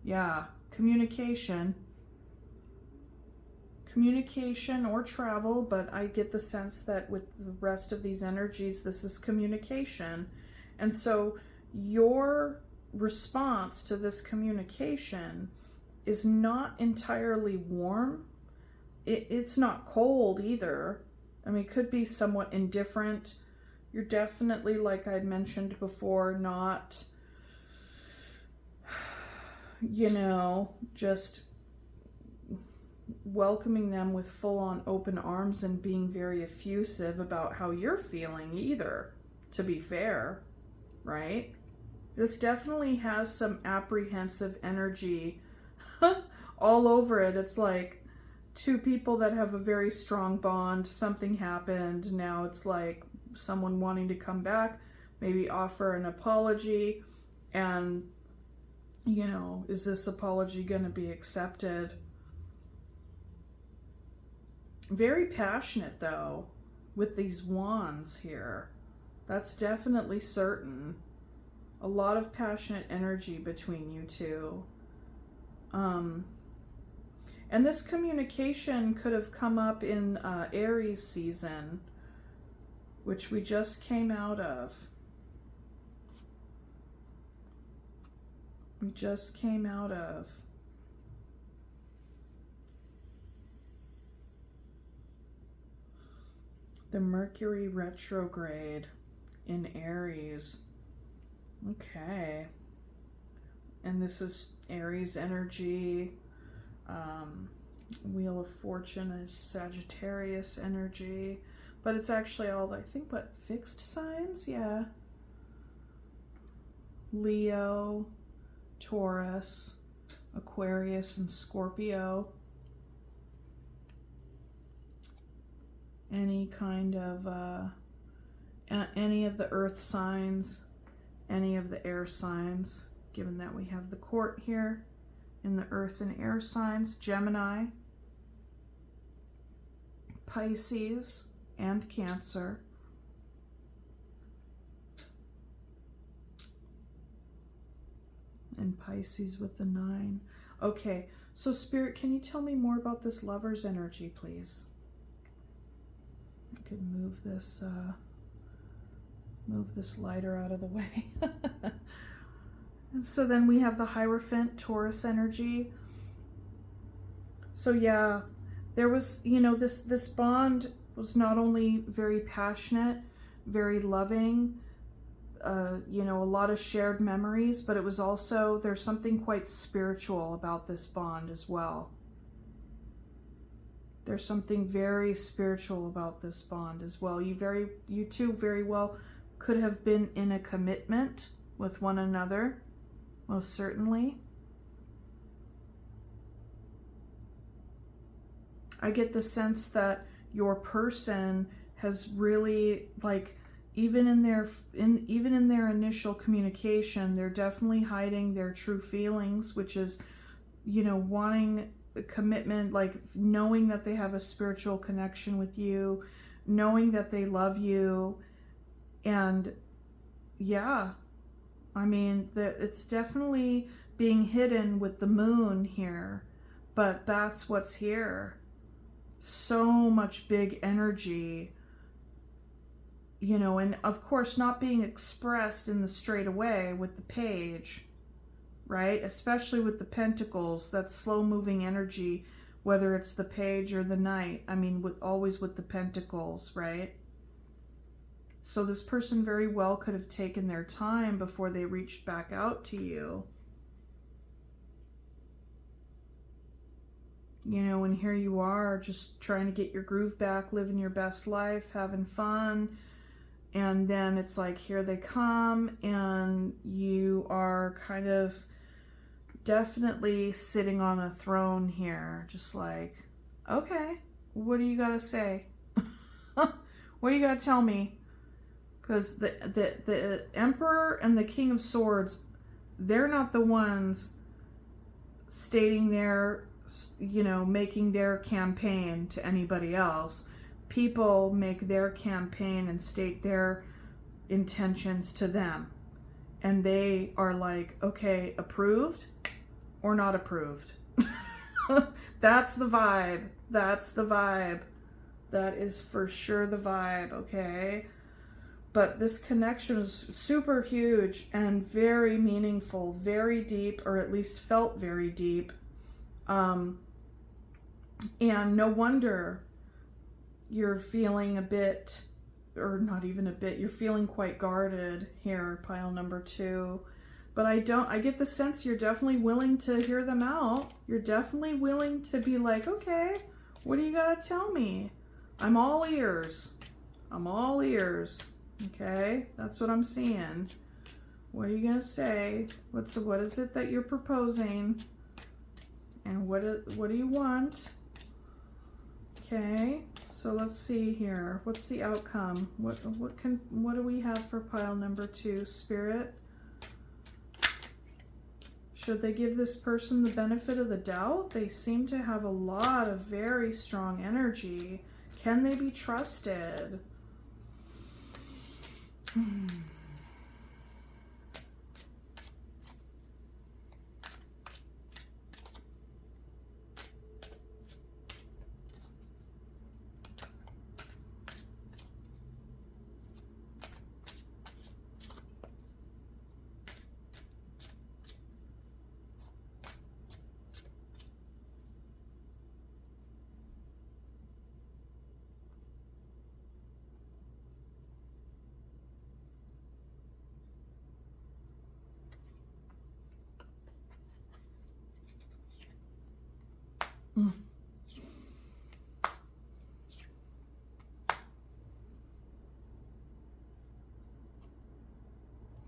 Yeah, communication or travel, but I get the sense that with the rest of these energies, this is communication. And so your response to this communication is not entirely warm. It's not cold either. I mean, it could be somewhat indifferent. You're definitely, like I'd mentioned before, not, you know, just welcoming them with full-on open arms and being very effusive about how you're feeling either, to be fair, right? This definitely has some apprehensive energy all over it. It's like two people that have a very strong bond, something happened, now it's like someone wanting to come back, maybe offer an apology, and, you know, is this apology going to be accepted? Very passionate, though, with these wands here. That's definitely certain. A lot of passionate energy between you two. And this communication could have come up in Aries season, which we just came out of. We just came out of. The Mercury retrograde in Aries. Okay. And this is Aries energy. Wheel of Fortune is Sagittarius energy. But it's actually all, I think, what, fixed signs? Yeah. Leo, Taurus, Aquarius, and Scorpio. Any kind of, any of the earth signs, any of the air signs, given that we have the court here in the earth and air signs. Gemini, Pisces, and Cancer. And Pisces with the 9. Okay, so Spirit, can you tell me more about this Lover's energy, please? I could move this lighter out of the way. And so then we have the Hierophant, Taurus energy. So yeah, there was, you know, this bond was not only very passionate, very loving, you know, a lot of shared memories, but it was also, there's something quite spiritual about this bond as well. There's something very spiritual about this bond as well. You two very well could have been in a commitment with one another, most certainly. I get the sense that your person has really, like, even in their initial communication, they're definitely hiding their true feelings, which is, you know, wanting commitment, like knowing that they have a spiritual connection with you, knowing that they love you. And yeah, I mean, it's definitely being hidden with the moon here, but that's what's here. So much big energy, you know, and of course not being expressed in the straight away with the page, right? Especially with the pentacles, that slow moving energy, whether it's the page or the knight. I mean, always with the pentacles, right? So this person very well could have taken their time before they reached back out to you. You know, and here you are just trying to get your groove back, living your best life, having fun. And then it's like, here they come, and you are kind of definitely sitting on a throne here. Just like, okay, what do you got to say? What do you got to tell me? Because the Emperor and the King of Swords, they're not the ones stating their, you know, making their campaign to anybody else. People make their campaign and state their intentions to them. And they are like, okay, approved or not approved. That's the vibe. That's the vibe. That is for sure the vibe, okay? But this connection is super huge and very meaningful, very deep, or at least felt very deep. And no wonder you're feeling a bit, or not even a bit, you're feeling quite guarded here, pile number 2. But I get the sense you're definitely willing to hear them out. You're definitely willing to be like, okay, what do you got to tell me? I'm all ears. I'm all ears. Okay, that's what I'm seeing. What are you going to say? What is it that you're proposing? And what do you want? Okay, so let's see here. What's the outcome? What do we have for pile number 2, Spirit? Should they give this person the benefit of the doubt? They seem to have a lot of very strong energy. Can they be trusted?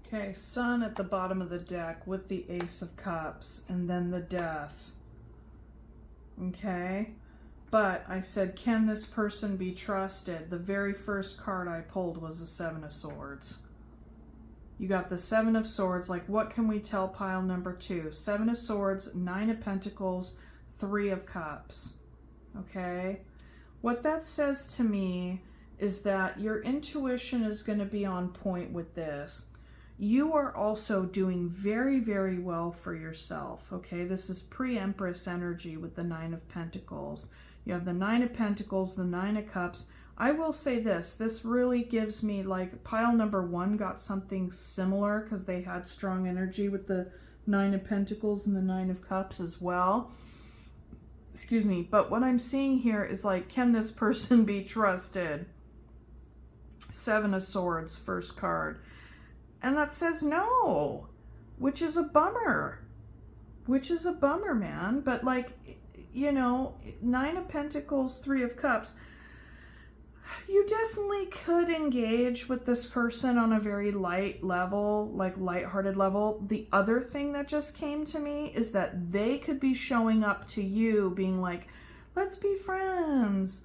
Okay, Sun at the bottom of the deck with the Ace of Cups and then the Death. Okay, but I said, can this person be trusted? The very first card I pulled was the 7 of Swords. You got the 7 of Swords. Like, what can we tell pile number 2? 7 of Swords, 9 of Pentacles, 3 of Cups. Okay, what that says to me is that your intuition is going to be on point with this. You are also doing very, very well for yourself. Okay, this is pre-Empress energy with the 9 of Pentacles. You have the 9 of Pentacles, the 9 of Cups. I will say this really gives me, like, pile number 1 got something similar because they had strong energy with the 9 of Pentacles and the 9 of Cups as well. Excuse me, but what I'm seeing here is, like, can this person be trusted? 7 of Swords, first card. And that says no, which is a bummer. Which is a bummer, man. But, like, you know, 9 of Pentacles, 3 of Cups. You definitely could engage with this person on a very light level, like lighthearted level. The other thing that just came to me is that they could be showing up to you being like, let's be friends.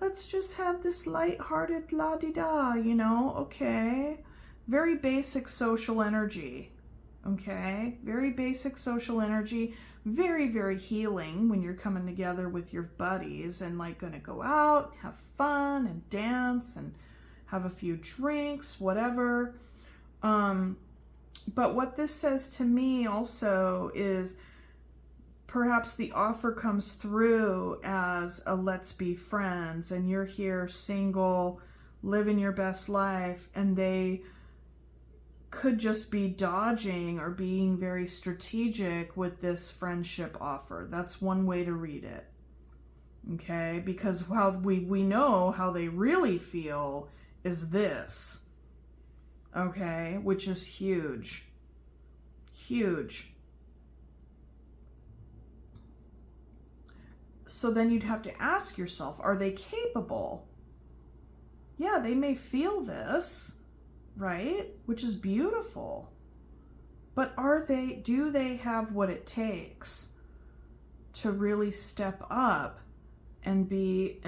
Let's just have this lighthearted la-di-da, you know? Okay. Very basic social energy. Okay. Very basic social energy. Very, very healing when you're coming together with your buddies and, like, gonna go out, have fun and dance and have a few drinks, whatever. But what this says to me also is perhaps the offer comes through as a let's be friends, and you're here single, living your best life, and they could just be dodging or being very strategic with this friendship offer. That's one way to read it. Okay? Because while we know how they really feel is this. Okay? Which is huge. Huge. So then you'd have to ask yourself, are they capable? Yeah, they may feel this, right? Which is beautiful. But do they have what it takes to really step up and be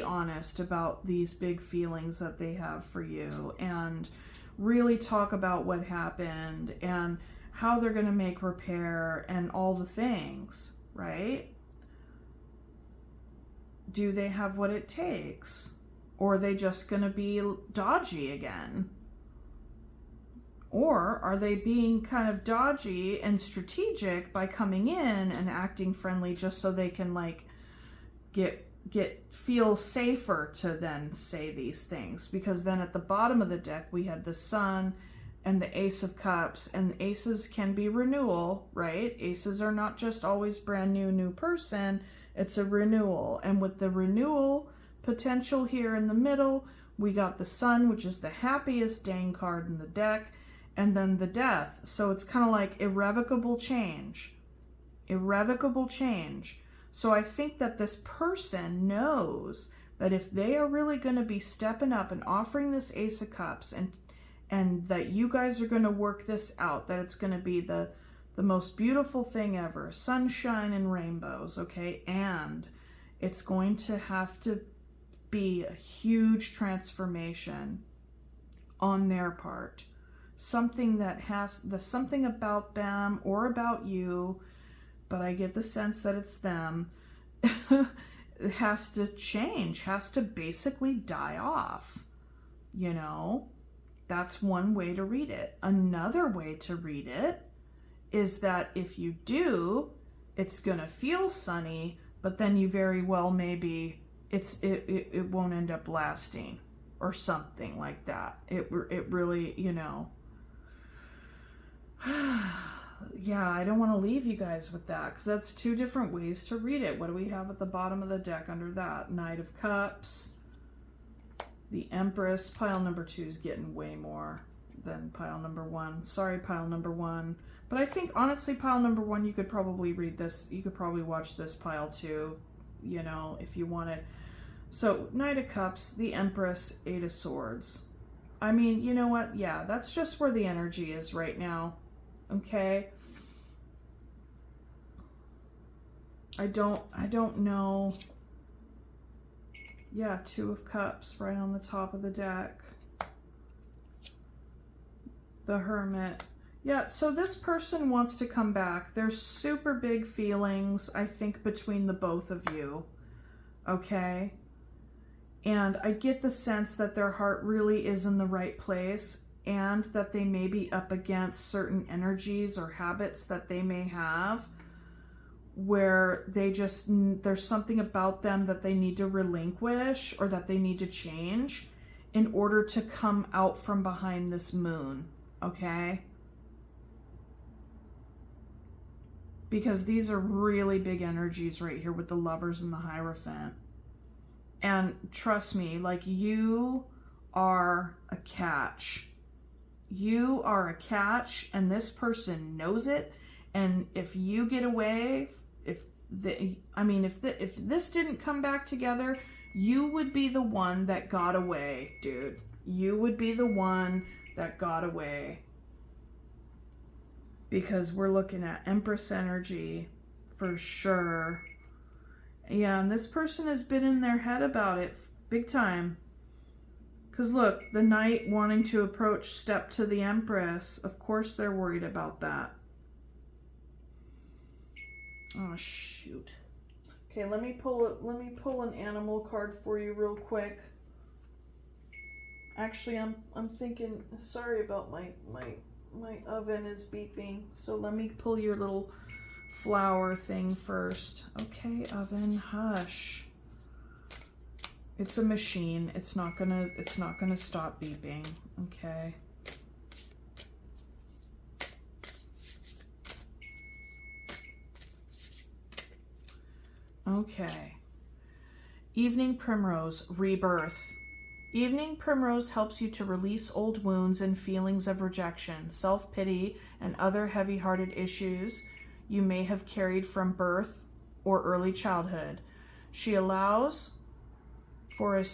honest about these big feelings that they have for you, and really talk about what happened and how they're going to make repair and all the things, right? Do they have what it takes? Or are they just going to be dodgy again? Or are they being kind of dodgy and strategic by coming in and acting friendly just so they can, like, feel safer to then say these things? Because then at the bottom of the deck we had the Sun and the Ace of Cups, and the Aces can be renewal, right? Aces are not just always brand new person. It's a renewal. And with the renewal potential here in the middle, we got the Sun, which is the happiest dang card in the deck, and then the Death. So it's kind of like irrevocable change. Irrevocable change. So I think that this person knows that if they are really going to be stepping up and offering this Ace of Cups, and that you guys are going to work this out, that it's going to be the most beautiful thing ever, sunshine and rainbows, okay? And it's going to have to be a huge transformation on their part. Something that has something about them or about you, but I get the sense that it's them. It has to change, has to basically die off, you know? That's one way to read it. Another way to read it is that if you do, it's gonna feel sunny, but then you very well maybe it won't end up lasting or something like that. It really, you know. Yeah, I don't want to leave you guys with that, because that's two different ways to read it. What do we have at the bottom of the deck under that? Knight of Cups, the Empress. Pile number 2 is getting way more than pile number 1. Sorry, pile number 1. But I think, honestly, pile number 1, you could probably read this. You could probably watch this pile too, you know, if you wanted. So, Knight of Cups, the Empress, 8 of Swords. I mean, you know what? Yeah, that's just where the energy is right now. Okay. I don't know. Yeah, 2 of Cups right on the top of the deck. The Hermit. Yeah, so this person wants to come back. There's super big feelings, I think, between the both of you. Okay? And I get the sense that their heart really is in the right place, and that they may be up against certain energies or habits that they may have, where there's something about them that they need to relinquish or that they need to change in order to come out from behind this moon, okay? Because these are really big energies right here with the Lovers and the Hierophant. And trust me, like, you are a catch. You are a catch, and this person knows it. And if you get away, if this didn't come back together, you would be the one that got away, dude. You would be the one that got away. Because we're looking at Empress energy for sure. Yeah, and this person has been in their head about it big time. Because look, the Knight wanting to approach step to the Empress. Of course they're worried about that. Oh, shoot. Okay, let me pull an animal card for you real quick. Actually, I'm thinking, sorry about my oven is beeping. So let me pull your little flower thing first. Okay, oven, hush. It's a machine. It's not gonna stop beeping. Okay. Okay. Evening Primrose, rebirth. Evening Primrose helps you to release old wounds and feelings of rejection, self-pity, and other heavy-hearted issues you may have carried from birth or early childhood. She allows for a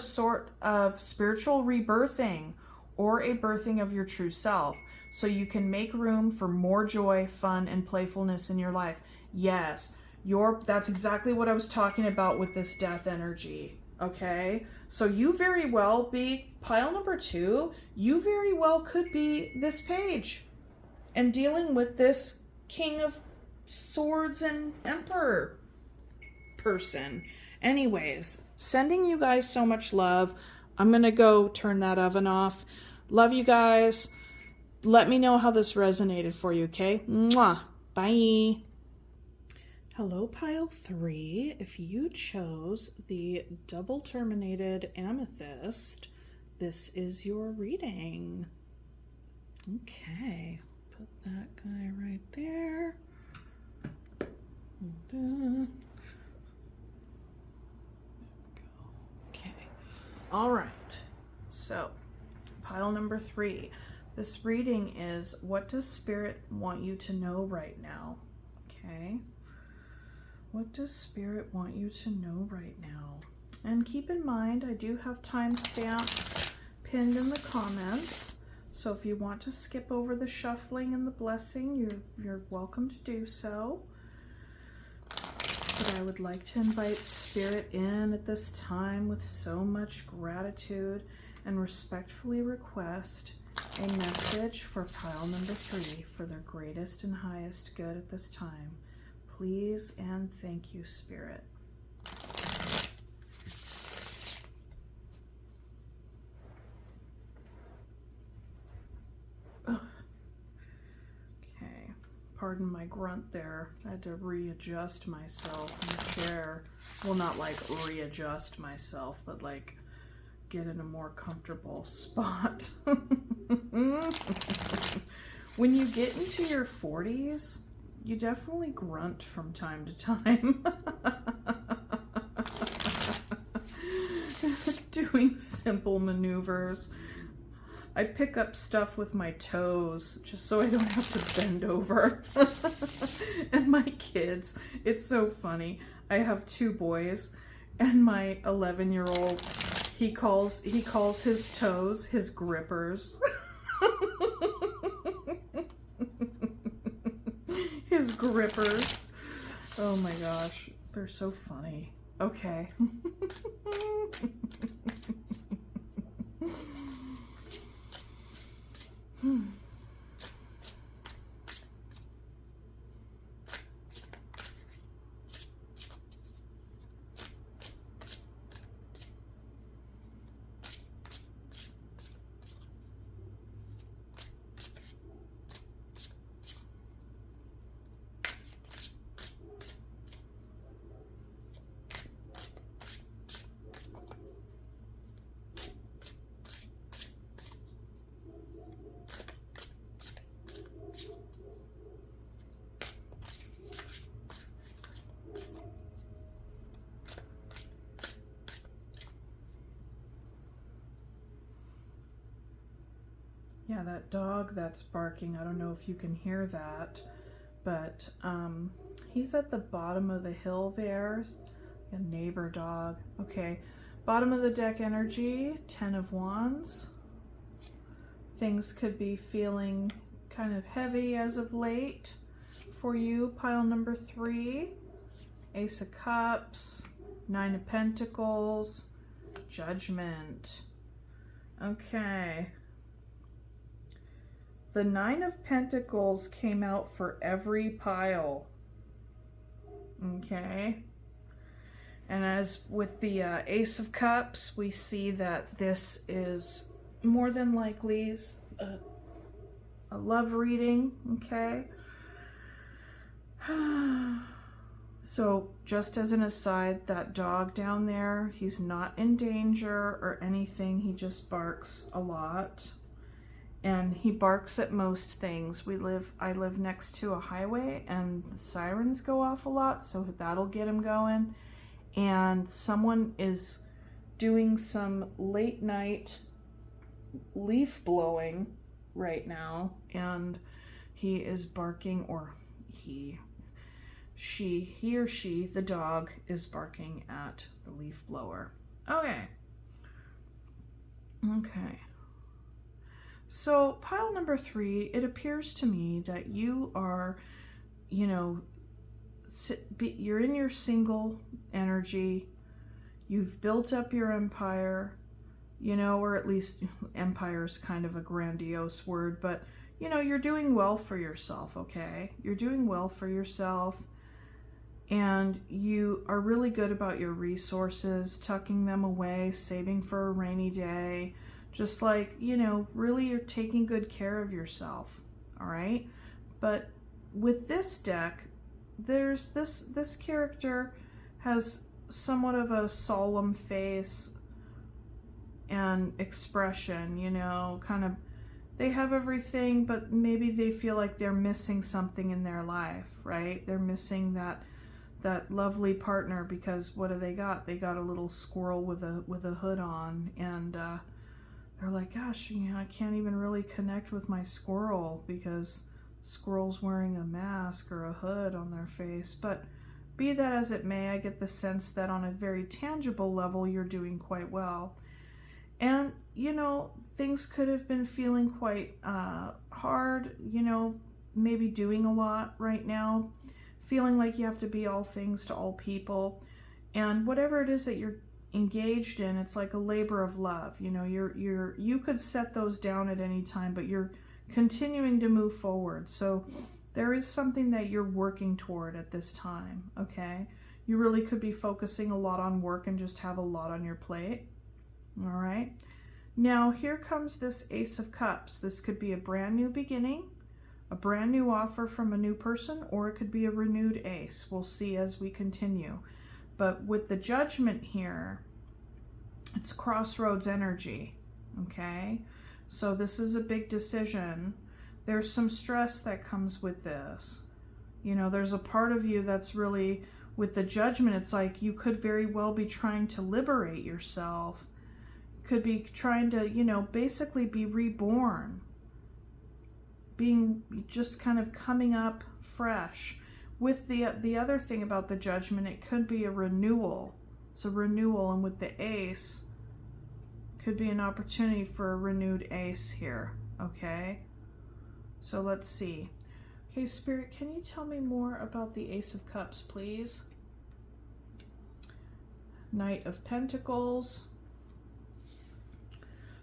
sort of spiritual rebirthing or a birthing of your true self, so you can make room for more joy, fun, and playfulness in your life. Yes, that's exactly what I was talking about with this death energy. Okay, so you very well be pile number 2. You very well could be this page and dealing with this King of Swords and Emperor person. Anyways, sending you guys so much love. I'm gonna go turn that oven off. Love you guys. Let me know how this resonated for you, okay? Mwah. Bye. Hello, pile 3. If you chose the double terminated amethyst, this is your reading. Okay, put that guy right there. Okay, all right. So, pile pile number 3. This reading is, what does Spirit want you to know right now? Okay. What does Spirit want you to know right now? And keep in mind, I do have timestamps pinned in the comments. So if you want to skip over the shuffling and the blessing, you're welcome to do so. But I would like to invite Spirit in at this time with so much gratitude and respectfully request a message for pile number 3 for their greatest and highest good at this time. Please and thank you, Spirit. Okay, pardon my grunt there. I had to readjust myself in the chair. Well, not like readjust myself, but like get in a more comfortable spot. When you get into your 40s, you definitely grunt from time to time. Doing simple maneuvers. I pick up stuff with my toes just so I don't have to bend over. And my kids, it's so funny. I have 2 boys, and my 11-year-old, he calls his toes his grippers. His grippers. Oh my gosh, they're so funny. Okay. Yeah, that dog that's barking, I don't know if you can hear that, but he's at the bottom of the hill there, a neighbor dog. Okay, bottom of the deck energy, 10 of Wands. Things could be feeling kind of heavy as of late for you, pile number 3. Ace of Cups, 9 of Pentacles, Judgment. Okay. The 9 of Pentacles came out for every pile. Okay. And as with the Ace of Cups, we see that this is more than likely a love reading. Okay. So just as an aside, that dog down there, he's not in danger or anything. He just barks a lot. And he barks at most things. I live next to a highway and the sirens go off a lot, so that'll get him going. And someone is doing some late night leaf blowing right now, and he is barking, or he or she, the dog, is barking at the leaf blower. Okay. Okay. So pile number 3, it appears to me that you are, you know, you're in your single energy. You've built up your empire, you know, or at least empire is kind of a grandiose word, but, you know, you're doing well for yourself, okay? You're doing well for yourself, and you are really good about your resources, tucking them away, saving for a rainy day. Just like, you know, really you're taking good care of yourself, all right? But with this deck, there's this character has somewhat of a solemn face and expression, you know, kind of, they have everything, but maybe they feel like they're missing something in their life, right? They're missing that lovely partner, because what do they got? They got a little squirrel with a hood on, and they're like, gosh, you know, I can't even really connect with my squirrel because squirrel's wearing a mask or a hood on their face. But be that as it may, I get the sense that on a very tangible level, you're doing quite well. And, you know, things could have been feeling quite hard, you know, maybe doing a lot right now, feeling like you have to be all things to all people. And whatever it is that you're engaged in, it's like a labor of love. You know, you could set those down at any time, but you're continuing to move forward. So there is something that you're working toward at this time, okay? You really could be focusing a lot on work and just have a lot on your plate. All right, now here comes this Ace of Cups. This could be a brand new beginning, a brand new offer from a new person, or it could be a renewed ace. We'll see as we continue. But with the Judgment here, it's crossroads energy, okay? So this is a big decision. There's some stress that comes with this. You know, there's a part of you that's really, with the Judgment, it's like you could very well be trying to liberate yourself. Could be trying to, you know, basically be reborn, being just kind of coming up fresh. With the other thing about the Judgment, it could be a renewal. It's a renewal, and with the Ace, could be an opportunity for a renewed ace here, okay? So let's see. Okay, Spirit, can you tell me more about the Ace of Cups, please? Knight of Pentacles.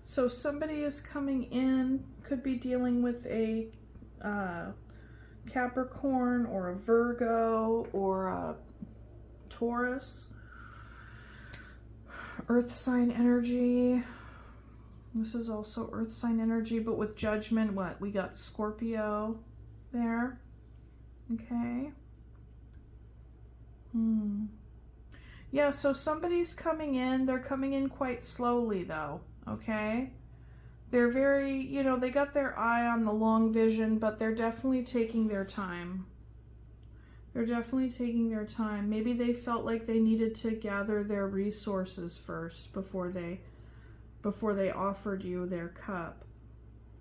So somebody is coming in, could be dealing with a Capricorn or a Virgo or a Taurus. Earth sign energy. This is also earth sign energy, but with Judgment, what? We got Scorpio there. Okay. Yeah, so somebody's coming in. They're coming in quite slowly, though. Okay, they're very, you know, they got their eye on the long vision, but they're definitely taking their time. They're definitely taking their time. Maybe they felt like they needed to gather their resources first before they offered you their cup.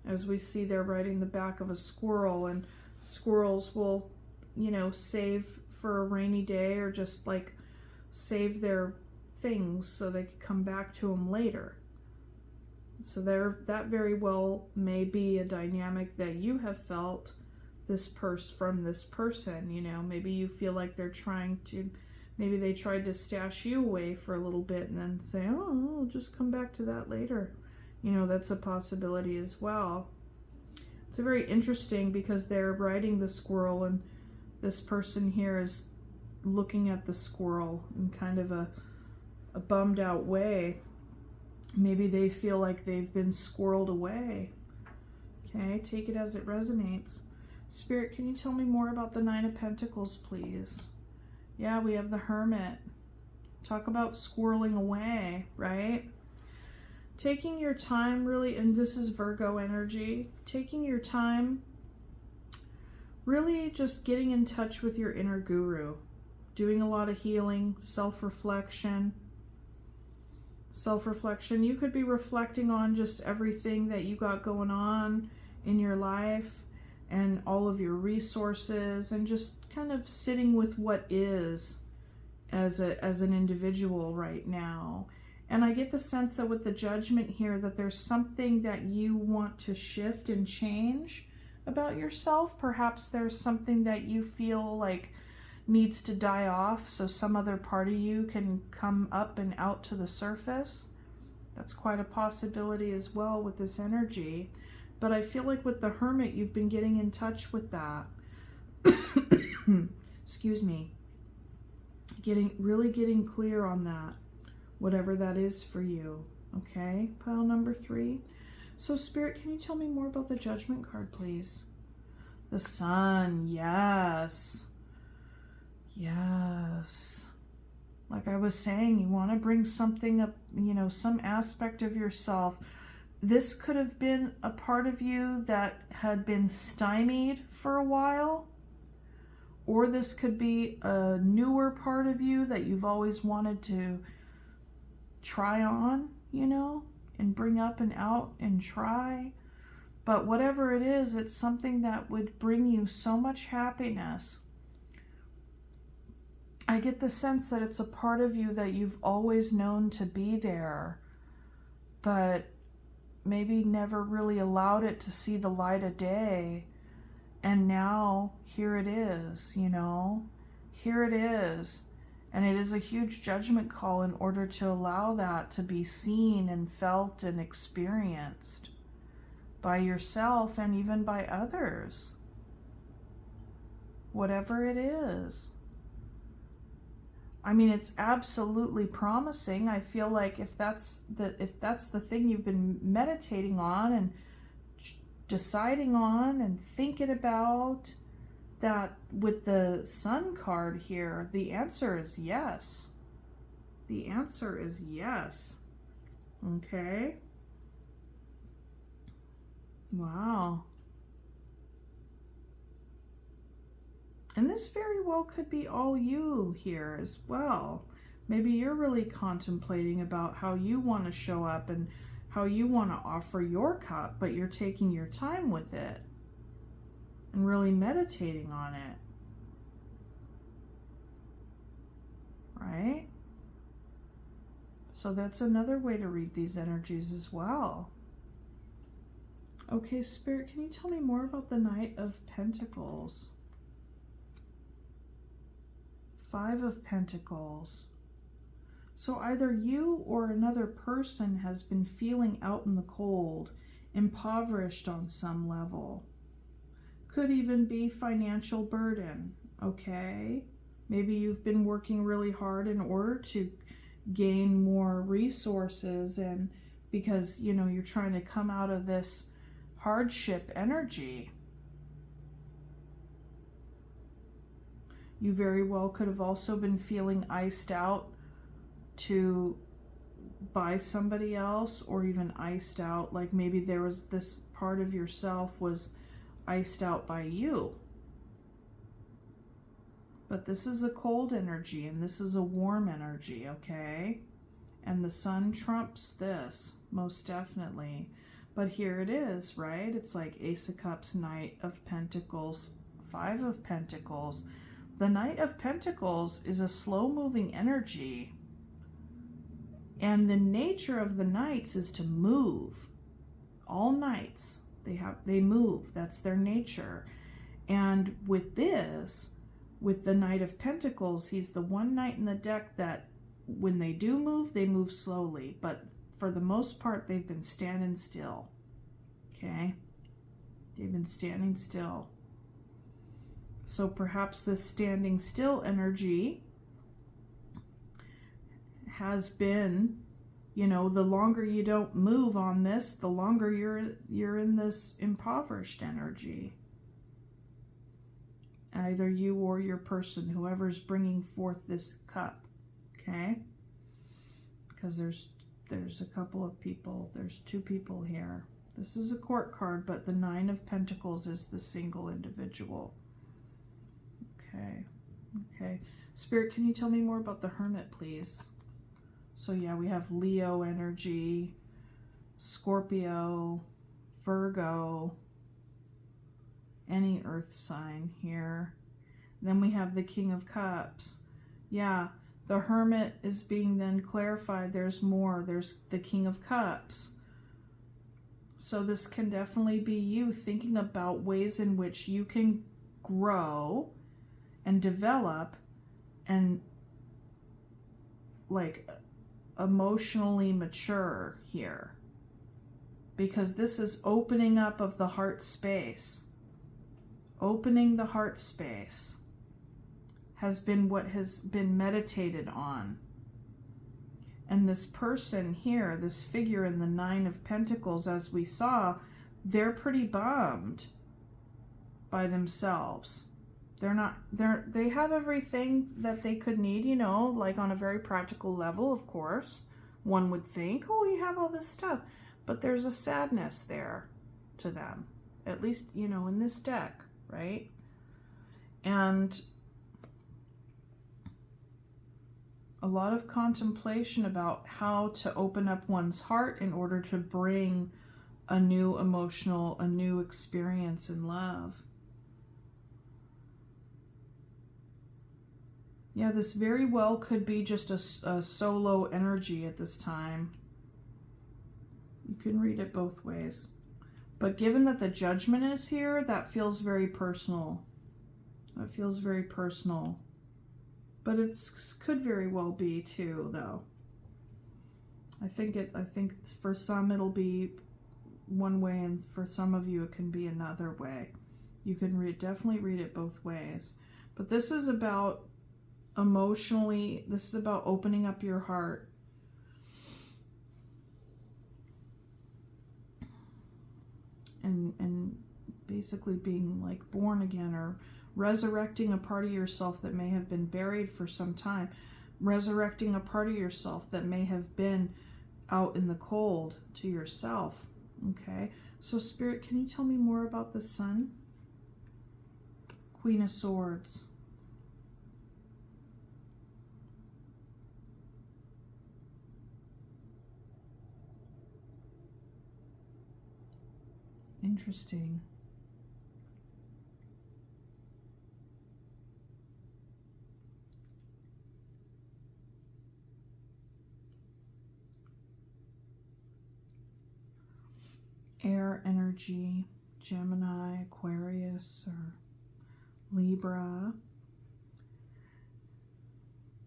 As we see, they're riding the back of a squirrel, and squirrels will, you know, save for a rainy day or just like save their things so they could come back to them later. So that very well may be a dynamic that you have felt from this person. You know, maybe you feel like they're trying to, maybe they tried to stash you away for a little bit and then say, oh, I'll just come back to that later. You know, that's a possibility as well. It's very interesting because they're riding the squirrel, and this person here is looking at the squirrel in kind of a bummed out way. Maybe they feel like they've been squirreled away. Okay, take it as it resonates. Spirit, can you tell me more about the Nine of Pentacles, please? Yeah, we have the Hermit. Talk about squirreling away, right? Taking your time, really, and this is Virgo energy. Taking your time, really just getting in touch with your inner guru. Doing a lot of healing, self-reflection. Self-reflection. You could be reflecting on just everything that you got going on in your life and all of your resources, and just kind of sitting with what is as an individual right now. And I get the sense that with the Judgment here, that there's something that you want to shift and change about yourself. Perhaps there's something that you feel like needs to die off so some other part of you can come up and out to the surface. That's quite a possibility as well with this energy. But I feel like with the Hermit, you've been getting in touch with that. Excuse me. Really getting clear on that, whatever that is for you. Okay, pile number 3. So Spirit, can you tell me more about the Judgment card, please? The Sun, yes. Yes. Like I was saying, you want to bring something up, you know, some aspect of yourself. This could have been a part of you that had been stymied for a while, or this could be a newer part of you that you've always wanted to try on, you know, and bring up and out and try. But whatever it is, it's something that would bring you so much happiness. I get the sense that it's a part of you that you've always known to be there, but maybe never really allowed it to see the light of day. And now here it is, you know, here it is. And it is a huge judgment call in order to allow that to be seen and felt and experienced by yourself and even by others. Whatever it is. I mean, it's absolutely promising. I feel like if that's the thing you've been meditating on and deciding on and thinking about, that with the Sun card here, the answer is yes. The answer is yes. Okay. Wow. And this very well could be all you here as well. Maybe you're really contemplating about how you want to show up and how you want to offer your cup, but you're taking your time with it and really meditating on it. Right? So that's another way to read these energies as well. Okay, Spirit, can you tell me more about the Knight of Pentacles? 5 of Pentacles. So either you or another person has been feeling out in the cold, impoverished on some level. Could even be financial burden, okay? Maybe you've been working really hard in order to gain more resources, and because, you know, you're trying to come out of this hardship energy. You very well could have also been feeling iced out to by somebody else, or even iced out, like maybe there was this part of yourself was iced out by you. But this is a cold energy and this is a warm energy, okay? And the Sun trumps this, most definitely. But here it is, right? It's like Ace of Cups, Knight of Pentacles, 5 of Pentacles. The Knight of Pentacles is a slow-moving energy. And the nature of the Knights is to move. All Knights, they move. That's their nature. And with this, with the Knight of Pentacles, he's the one Knight in the deck that when they do move, they move slowly. But for the most part, they've been standing still. Okay? They've been standing still. So perhaps this standing still energy has been, you know, the longer you don't move on this, the longer you're in this impoverished energy. Either you or your person, whoever's bringing forth this cup, okay? Because there's a couple of people, there's 2 people here. This is a court card, but the 9 of Pentacles is the single individual. Okay. Spirit, can you tell me more about the Hermit, please? So yeah, we have Leo energy, Scorpio, Virgo, any earth sign here. Then we have the King of Cups. Yeah, the Hermit is being then clarified. There's more. There's the King of Cups. So this can definitely be you thinking about ways in which you can grow and develop and like emotionally mature here, because this is opening up of the heart space. Opening the heart space has been what has been meditated on. And this person here, this figure in the 9 of Pentacles, as we saw, they're pretty bummed by themselves. They have everything that they could need, you know, like on a very practical level, of course. One would think, oh, you have all this stuff. But there's a sadness there to them, at least, you know, in this deck, right? A lot of contemplation about how to open up one's heart in order to bring a new emotional, a new experience in love. Yeah, this very well could be just a solo energy at this time. You can read it both ways. But given that the Judgment is here, that feels very personal. That feels very personal. But it could very well be too, though. I think for some it'll be one way, and for some of you it can be another way. You can definitely read it both ways. But this is about emotionally, this is about opening up your heart. And basically being like born again, or resurrecting a part of yourself that may have been buried for some time. Resurrecting a part of yourself that may have been out in the cold to yourself. Okay, so Spirit, can you tell me more about the Sun? Queen of Swords. Interesting. Air energy, Gemini, Aquarius, or Libra,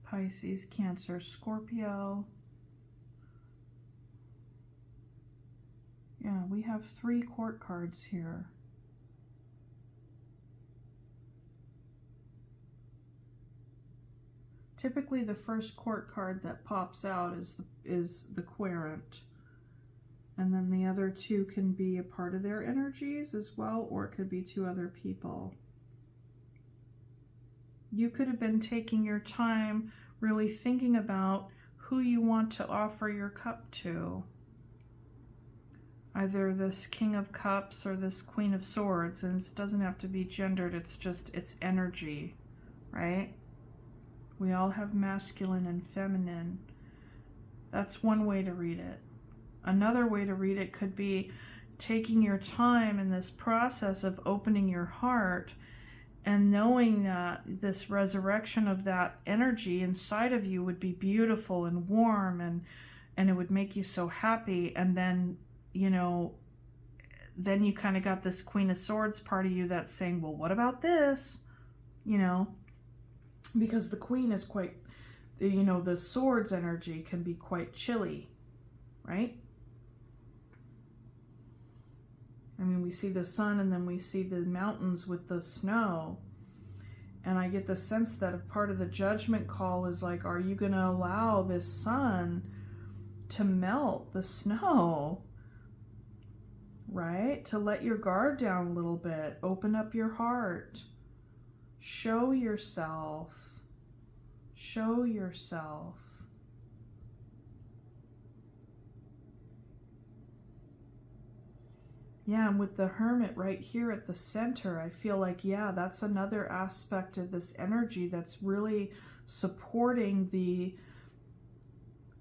Pisces, Cancer, Scorpio. Yeah, we have 3 court cards here. Typically the first court card that pops out is the Querent. And then the other 2 can be a part of their energies as well, or it could be 2 other people. You could have been taking your time really thinking about who you want to offer your cup to. Either this King of Cups or this Queen of Swords, and it doesn't have to be gendered, it's energy, right? We all have masculine and feminine. That's one way to read it. Another way to read it could be taking your time in this process of opening your heart and knowing that this resurrection of that energy inside of you would be beautiful and warm, and it would make you so happy. And then, you know, then you kind of got this Queen of Swords part of you that's saying, well, what about this? You know, because the Queen is quite, you know, the Swords energy can be quite chilly, right? I mean, we see the sun and then we see the mountains with the snow. And I get the sense that a part of the judgment call is like, are you going to allow this sun to melt the snow? Right? To let your guard down a little bit. Open up your heart. Show yourself. Show yourself. Yeah, and with the Hermit right here at the center, I feel like, yeah, that's another aspect of this energy that's really supporting the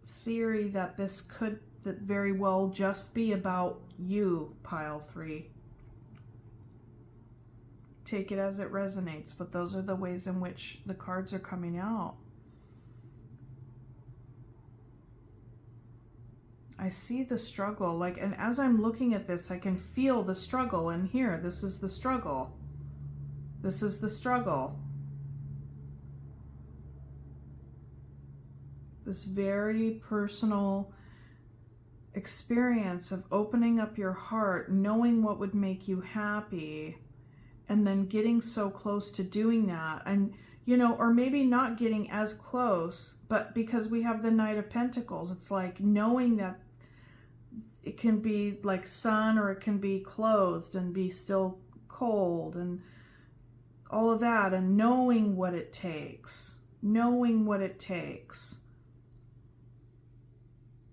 theory that this could very well just be about you, pile 3. Take it as it resonates, but those are the ways in which the cards are coming out. I see the struggle, like, and as I'm looking at this, I can feel the struggle. And here, this is the struggle. This is the struggle. This very personal experience of opening up your heart, knowing what would make you happy, and then getting so close to doing that. And, you know, or maybe not getting as close, but because we have the Knight of Pentacles, it's like knowing that it can be like sun, or it can be closed and be still cold, and all of that, and knowing what it takes,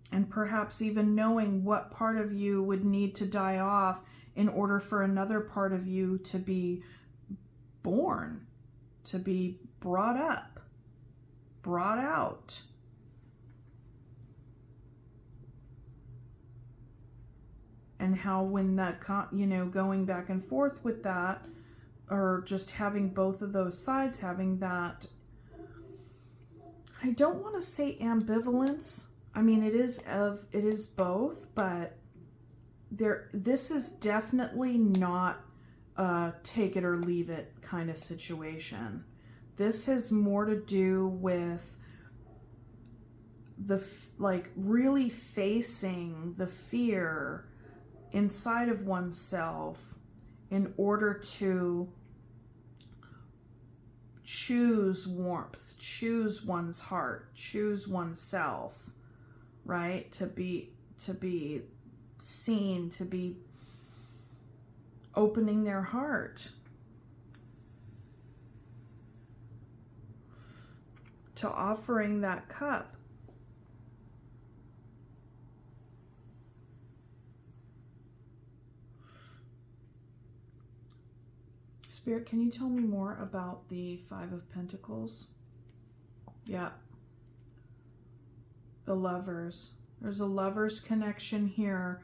and perhaps even knowing what part of you would need to die off in order for another part of you to be born, to be brought up, brought out. and how when that, you know, going back and forth with that, or just having both of those sides, having that, I don't want to say ambivalence. I mean, it is both, but this is definitely not a take it or leave it kind of situation. This has more to do with like really facing the fear inside of oneself in order to choose warmth, choose one's heart, choose oneself, right? To be seen, to be opening their heart, to offering that cup. Spirit, can you tell me more about the Five of Pentacles? Yeah. The Lovers. There's a Lovers connection here.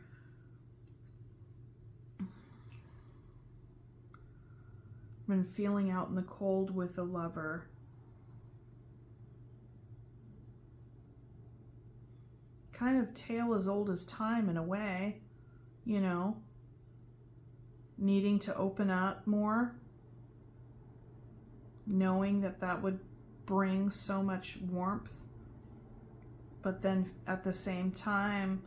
Been feeling out in the cold with a lover. Kind of tale as old as time in a way, you know. Needing to open up more. Knowing that that would bring so much warmth, but then at the same time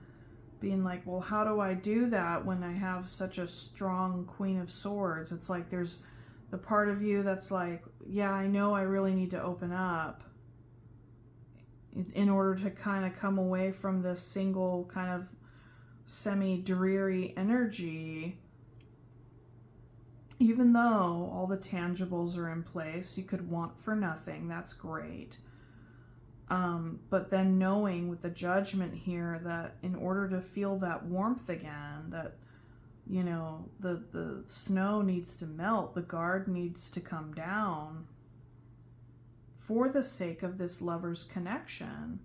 being like, well, how do I do that when I have such a strong Queen of Swords? It's like there's the part of you that's like, yeah, I know I really need to open up in order to kind of come away from this single kind of semi-dreary energy. Even though all the tangibles are in place, you could want for nothing. That's great. But then knowing with the Judgment here that in order to feel that warmth again, that, you know, the snow needs to melt, the guard needs to come down for the sake of this lover's connection.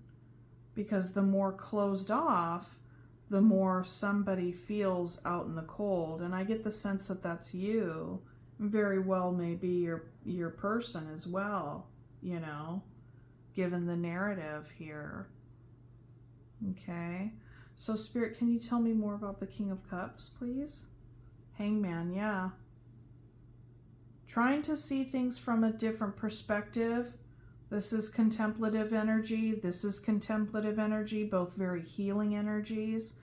Because the more closed off, the more somebody feels out in the cold. And I get the sense that that's you. Very well maybe your person as well, you know, given the narrative here. Okay. So Spirit, can you tell me more about the King of Cups, please? Hangman, yeah. Trying to see things from a different perspective. This is contemplative energy. This is contemplative energy, both very healing energies.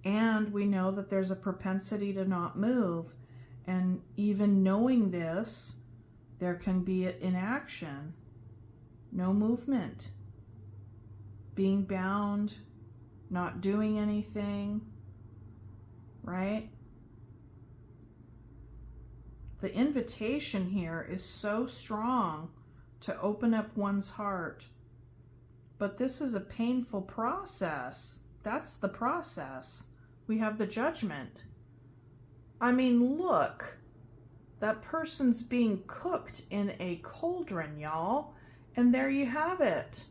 And we know that there's a propensity to not move. And even knowing this, there can be inaction, no movement, being bound, not doing anything, right? The invitation here is so strong to open up one's heart. But this is a painful process. That's the process. We have the Judgment. I mean, look. That person's being cooked in a cauldron, y'all. And there you have it.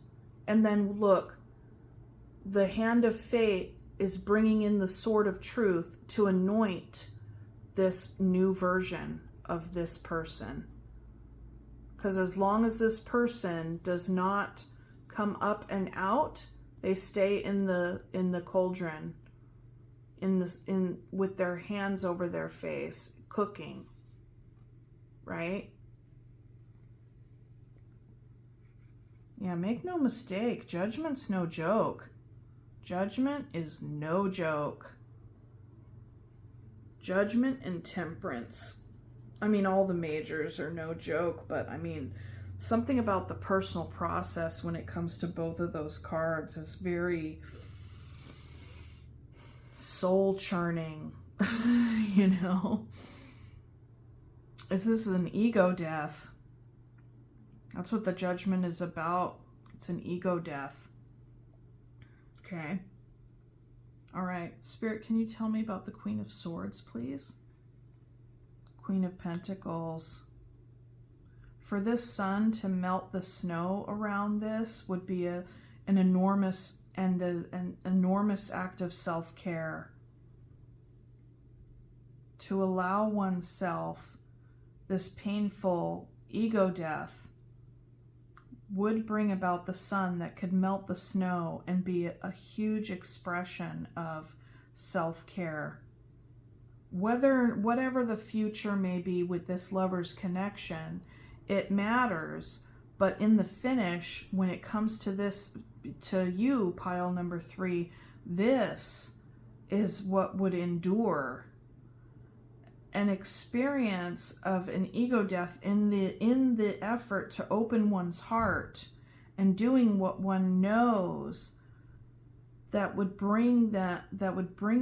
And then look. The hand of fate is bringing in the sword of truth to anoint this new version of this person. Because as long as this person does not come up and out, they stay in the cauldron, with their hands over their face, cooking. Right? Yeah, make no mistake, Judgment's no joke. Judgment is no joke. Judgment and Temperance. I mean, all the majors are no joke, but I mean, something about the personal process when it comes to both of those cards is very soul churning, you know? If this is an ego death, that's what the Judgment is about. It's an ego death. Okay. All right. Spirit, can you tell me about the Queen of Swords, please? Queen of Pentacles. For this sun to melt the snow around this would be an enormous act of self-care. to allow oneself this painful ego death would bring about the sun that could melt the snow and be a huge expression of self-care. Whatever the future may be with this lover's connection, it matters. But in the finish, when it comes to this, to you, pile number 3, this is what would endure. An experience of an ego death in the effort to open one's heart and doing what one knows that would bring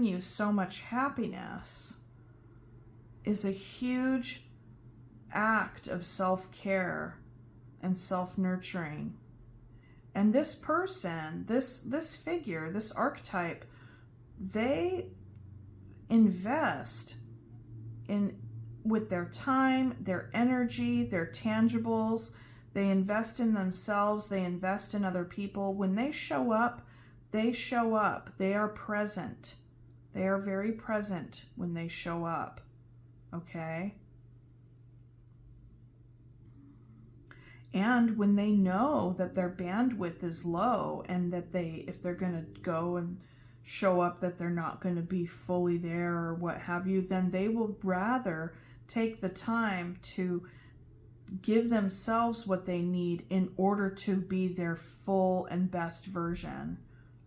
you so much happiness is a huge act of self-care and self-nurturing. And this person, this figure, this archetype, they invest with their time, their energy, their tangibles. They invest in themselves. They invest in other people. When they show up, they show up. They are present. They are very present when they show up. Okay? And when they know that their bandwidth is low and that if they're going to go and show up, that they're not going to be fully there or what have you, then they will rather take the time to give themselves what they need in order to be their full and best version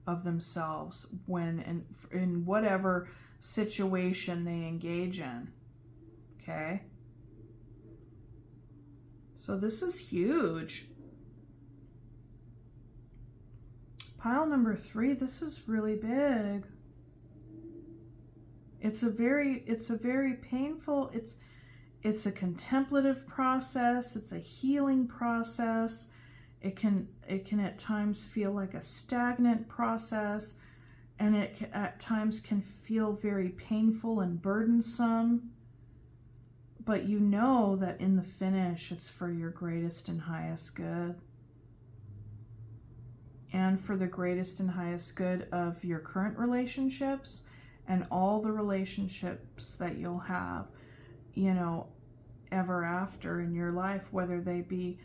of themselves when in whatever situation they engage in. Okay? So this is huge. Pile number 3, this is really big. It's a very painful, it's a contemplative process, it's a healing process. It can at times feel like a stagnant process, and it at times can feel very painful and burdensome. But you know that in the finish, it's for your greatest and highest good. And for the greatest and highest good of your current relationships and all the relationships that you'll have, you know, ever after in your life, whether they be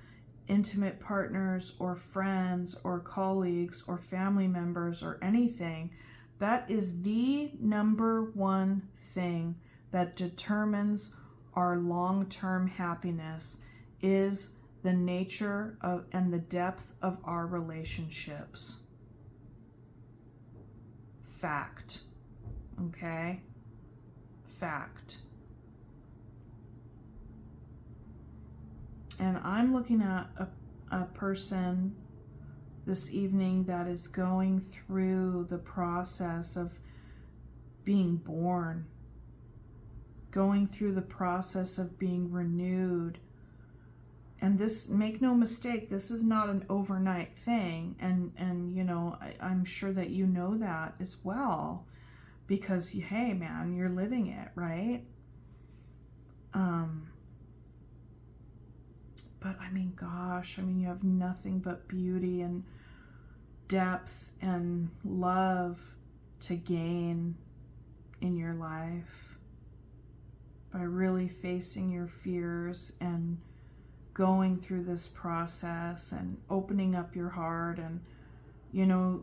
intimate partners or friends or colleagues or family members or anything. That is the number one thing that determines our long-term happiness, is the nature of and the depth of our relationships. Fact. Okay? Fact. And I'm looking at a person this evening that is going through the process of being born, going through the process of being renewed. And this, make no mistake, this is not an overnight thing. And you know, I'm sure that you know that as well, because, hey man, you're living it, right? But I mean, gosh, I mean, you have nothing but beauty and depth and love to gain in your life by really facing your fears and going through this process and opening up your heart. And, you know,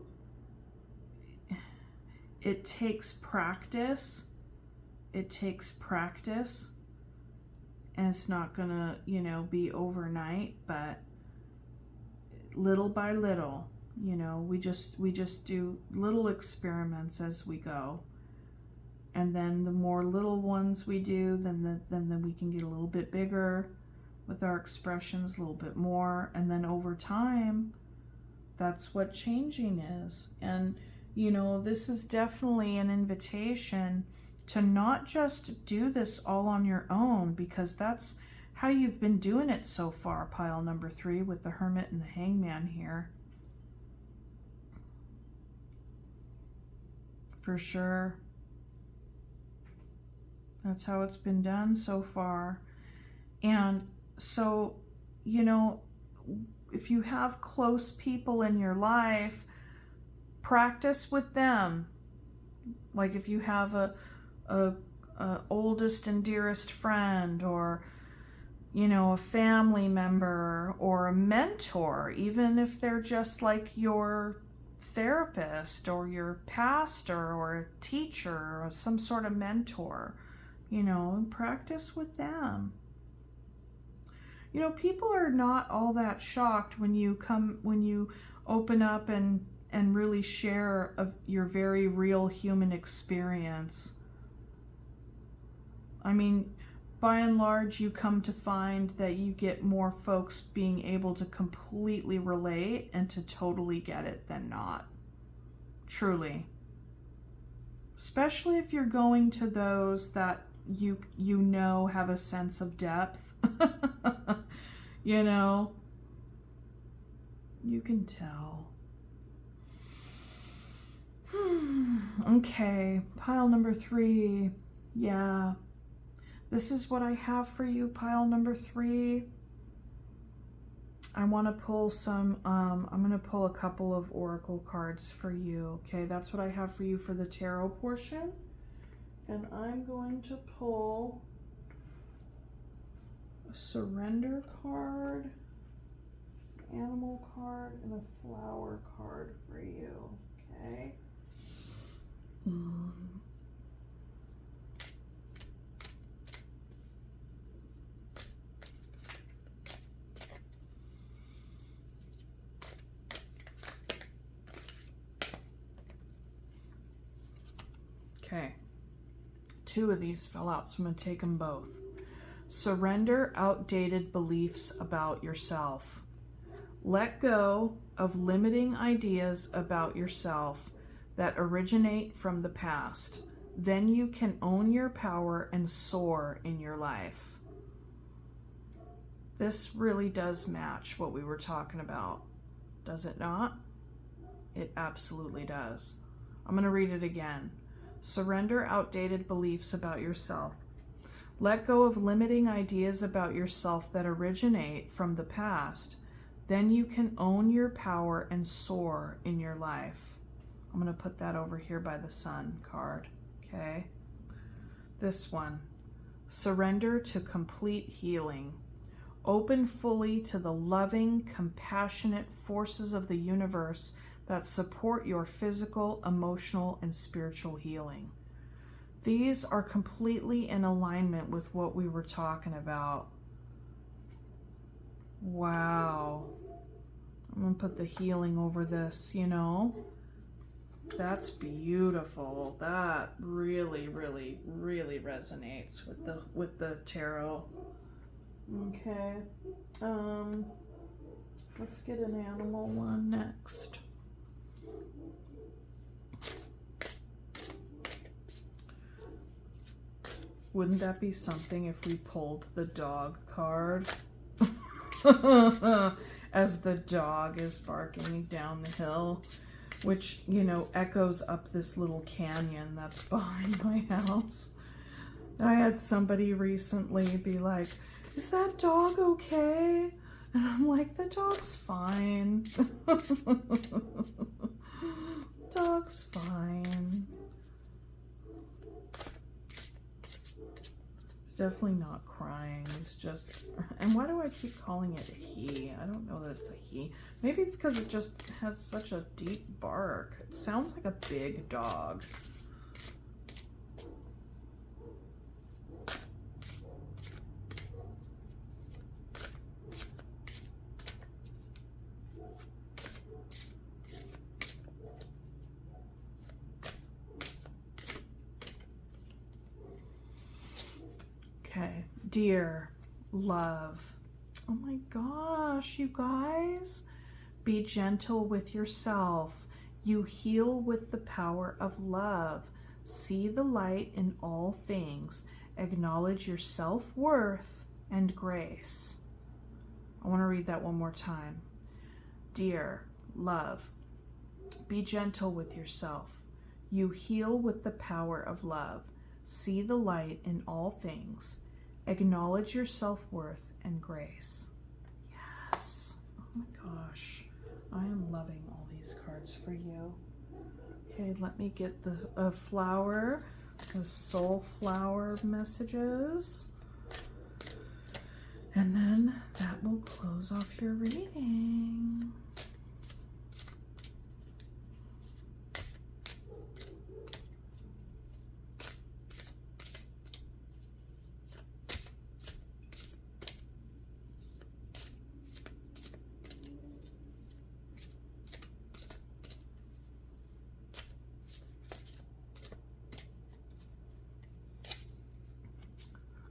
it takes practice. It takes practice. And it's not gonna, you know, be overnight, but little by little, you know, we just do little experiments as we go. And then the more little ones we do, then we can get a little bit bigger with our expressions, a little bit more. And then over time, that's what changing is. And, you know, this is definitely an invitation to not just do this all on your own, because that's how you've been doing it so far, pile number 3, with the Hermit and the Hangman here. For sure. That's how it's been done so far. And so, you know, if you have close people in your life, practice with them. Like if you have a oldest and dearest friend, or, you know, a family member, or a mentor, even if they're just like your therapist or your pastor or a teacher or some sort of mentor, you know, practice with them. You know, people are not all that shocked when you open up and really share of your very real human experience. I mean, by and large, you come to find that you get more folks being able to completely relate and to totally get it than not. Truly. Especially if you're going to those that you know have a sense of depth. You know, you can tell. Okay, pile number 3. Yeah. This is what I have for you, pile number 3. I want to pull some, I'm going to pull a couple of oracle cards for you. Okay, that's what I have for you for the tarot portion. And I'm going to pull a surrender card, animal card, and a flower card for you. Okay. Okay, 2 of these fell out, so I'm going to take them both. Surrender outdated beliefs about yourself. Let go of limiting ideas about yourself that originate from the past. Then you can own your power and soar in your life. This really does match what we were talking about, does it not? It absolutely does. I'm going to read it again. Surrender outdated beliefs about yourself. Let go of limiting ideas about yourself that originate from the past. Then you can own your power and soar in your life. I'm going to put that over here by the sun card. Okay. This one. Surrender to complete healing. Open fully to the loving, compassionate forces of the universe that support your physical, emotional, and spiritual healing. These are completely in alignment with what we were talking about. Wow. I'm going to put the healing over this, you know. That's beautiful. That really, really, really resonates with the tarot. Okay. Let's get an animal one next. Wouldn't that be something if we pulled the dog card? As the dog is barking down the hill, which, you know, echoes up this little canyon that's behind my house. I had somebody recently be like, "Is that dog okay?" And I'm like, "The dog's fine." Dog's fine. Definitely not crying. It's just, and why do I keep calling it a he? I don't know that it's a he. Maybe it's because it just has such a deep bark. It sounds like a big dog. Okay, dear love. Oh my gosh, you guys. Be gentle with yourself. You heal with the power of love. See the light in all things. Acknowledge your self-worth and grace. I want to read that one more time. Dear love, be gentle with yourself. You heal with the power of love. See the light in all things. Acknowledge your self-worth and grace. Yes. Oh my gosh. I am loving all these cards for you. Okay, let me get the flower the soul flower messages. And then that will close off your reading.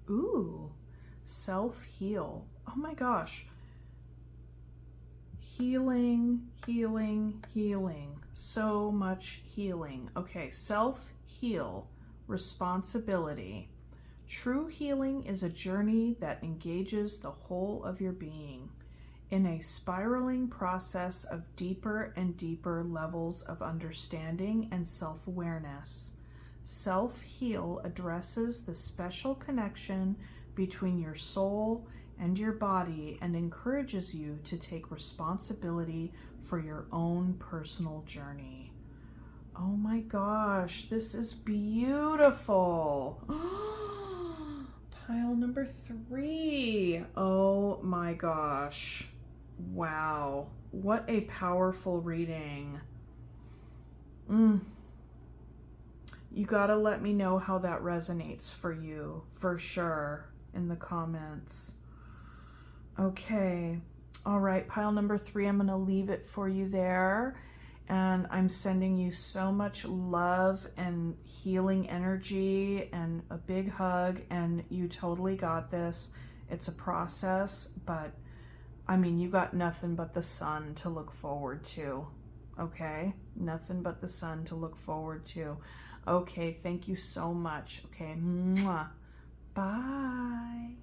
Ooh, self-heal. Oh my gosh. Healing, healing, healing. So much healing. Okay, self-heal, responsibility. True healing is a journey that engages the whole of your being in a spiraling process of deeper and deeper levels of understanding and self-awareness. Self-heal addresses the special connection between your soul and your body and encourages you to take responsibility for your own personal journey. Oh my gosh, this is beautiful. Pile number 3. Oh my gosh. Wow. What a powerful reading. You gotta let me know how that resonates for you, for sure, in the comments. Okay, all right, pile number 3, I'm gonna leave it for you there. And I'm sending you so much love and healing energy and a big hug, and you totally got this. It's a process, but I mean, you got nothing but the sun to look forward to, okay? Nothing but the sun to look forward to. Okay, thank you so much. Okay, mwah. Bye.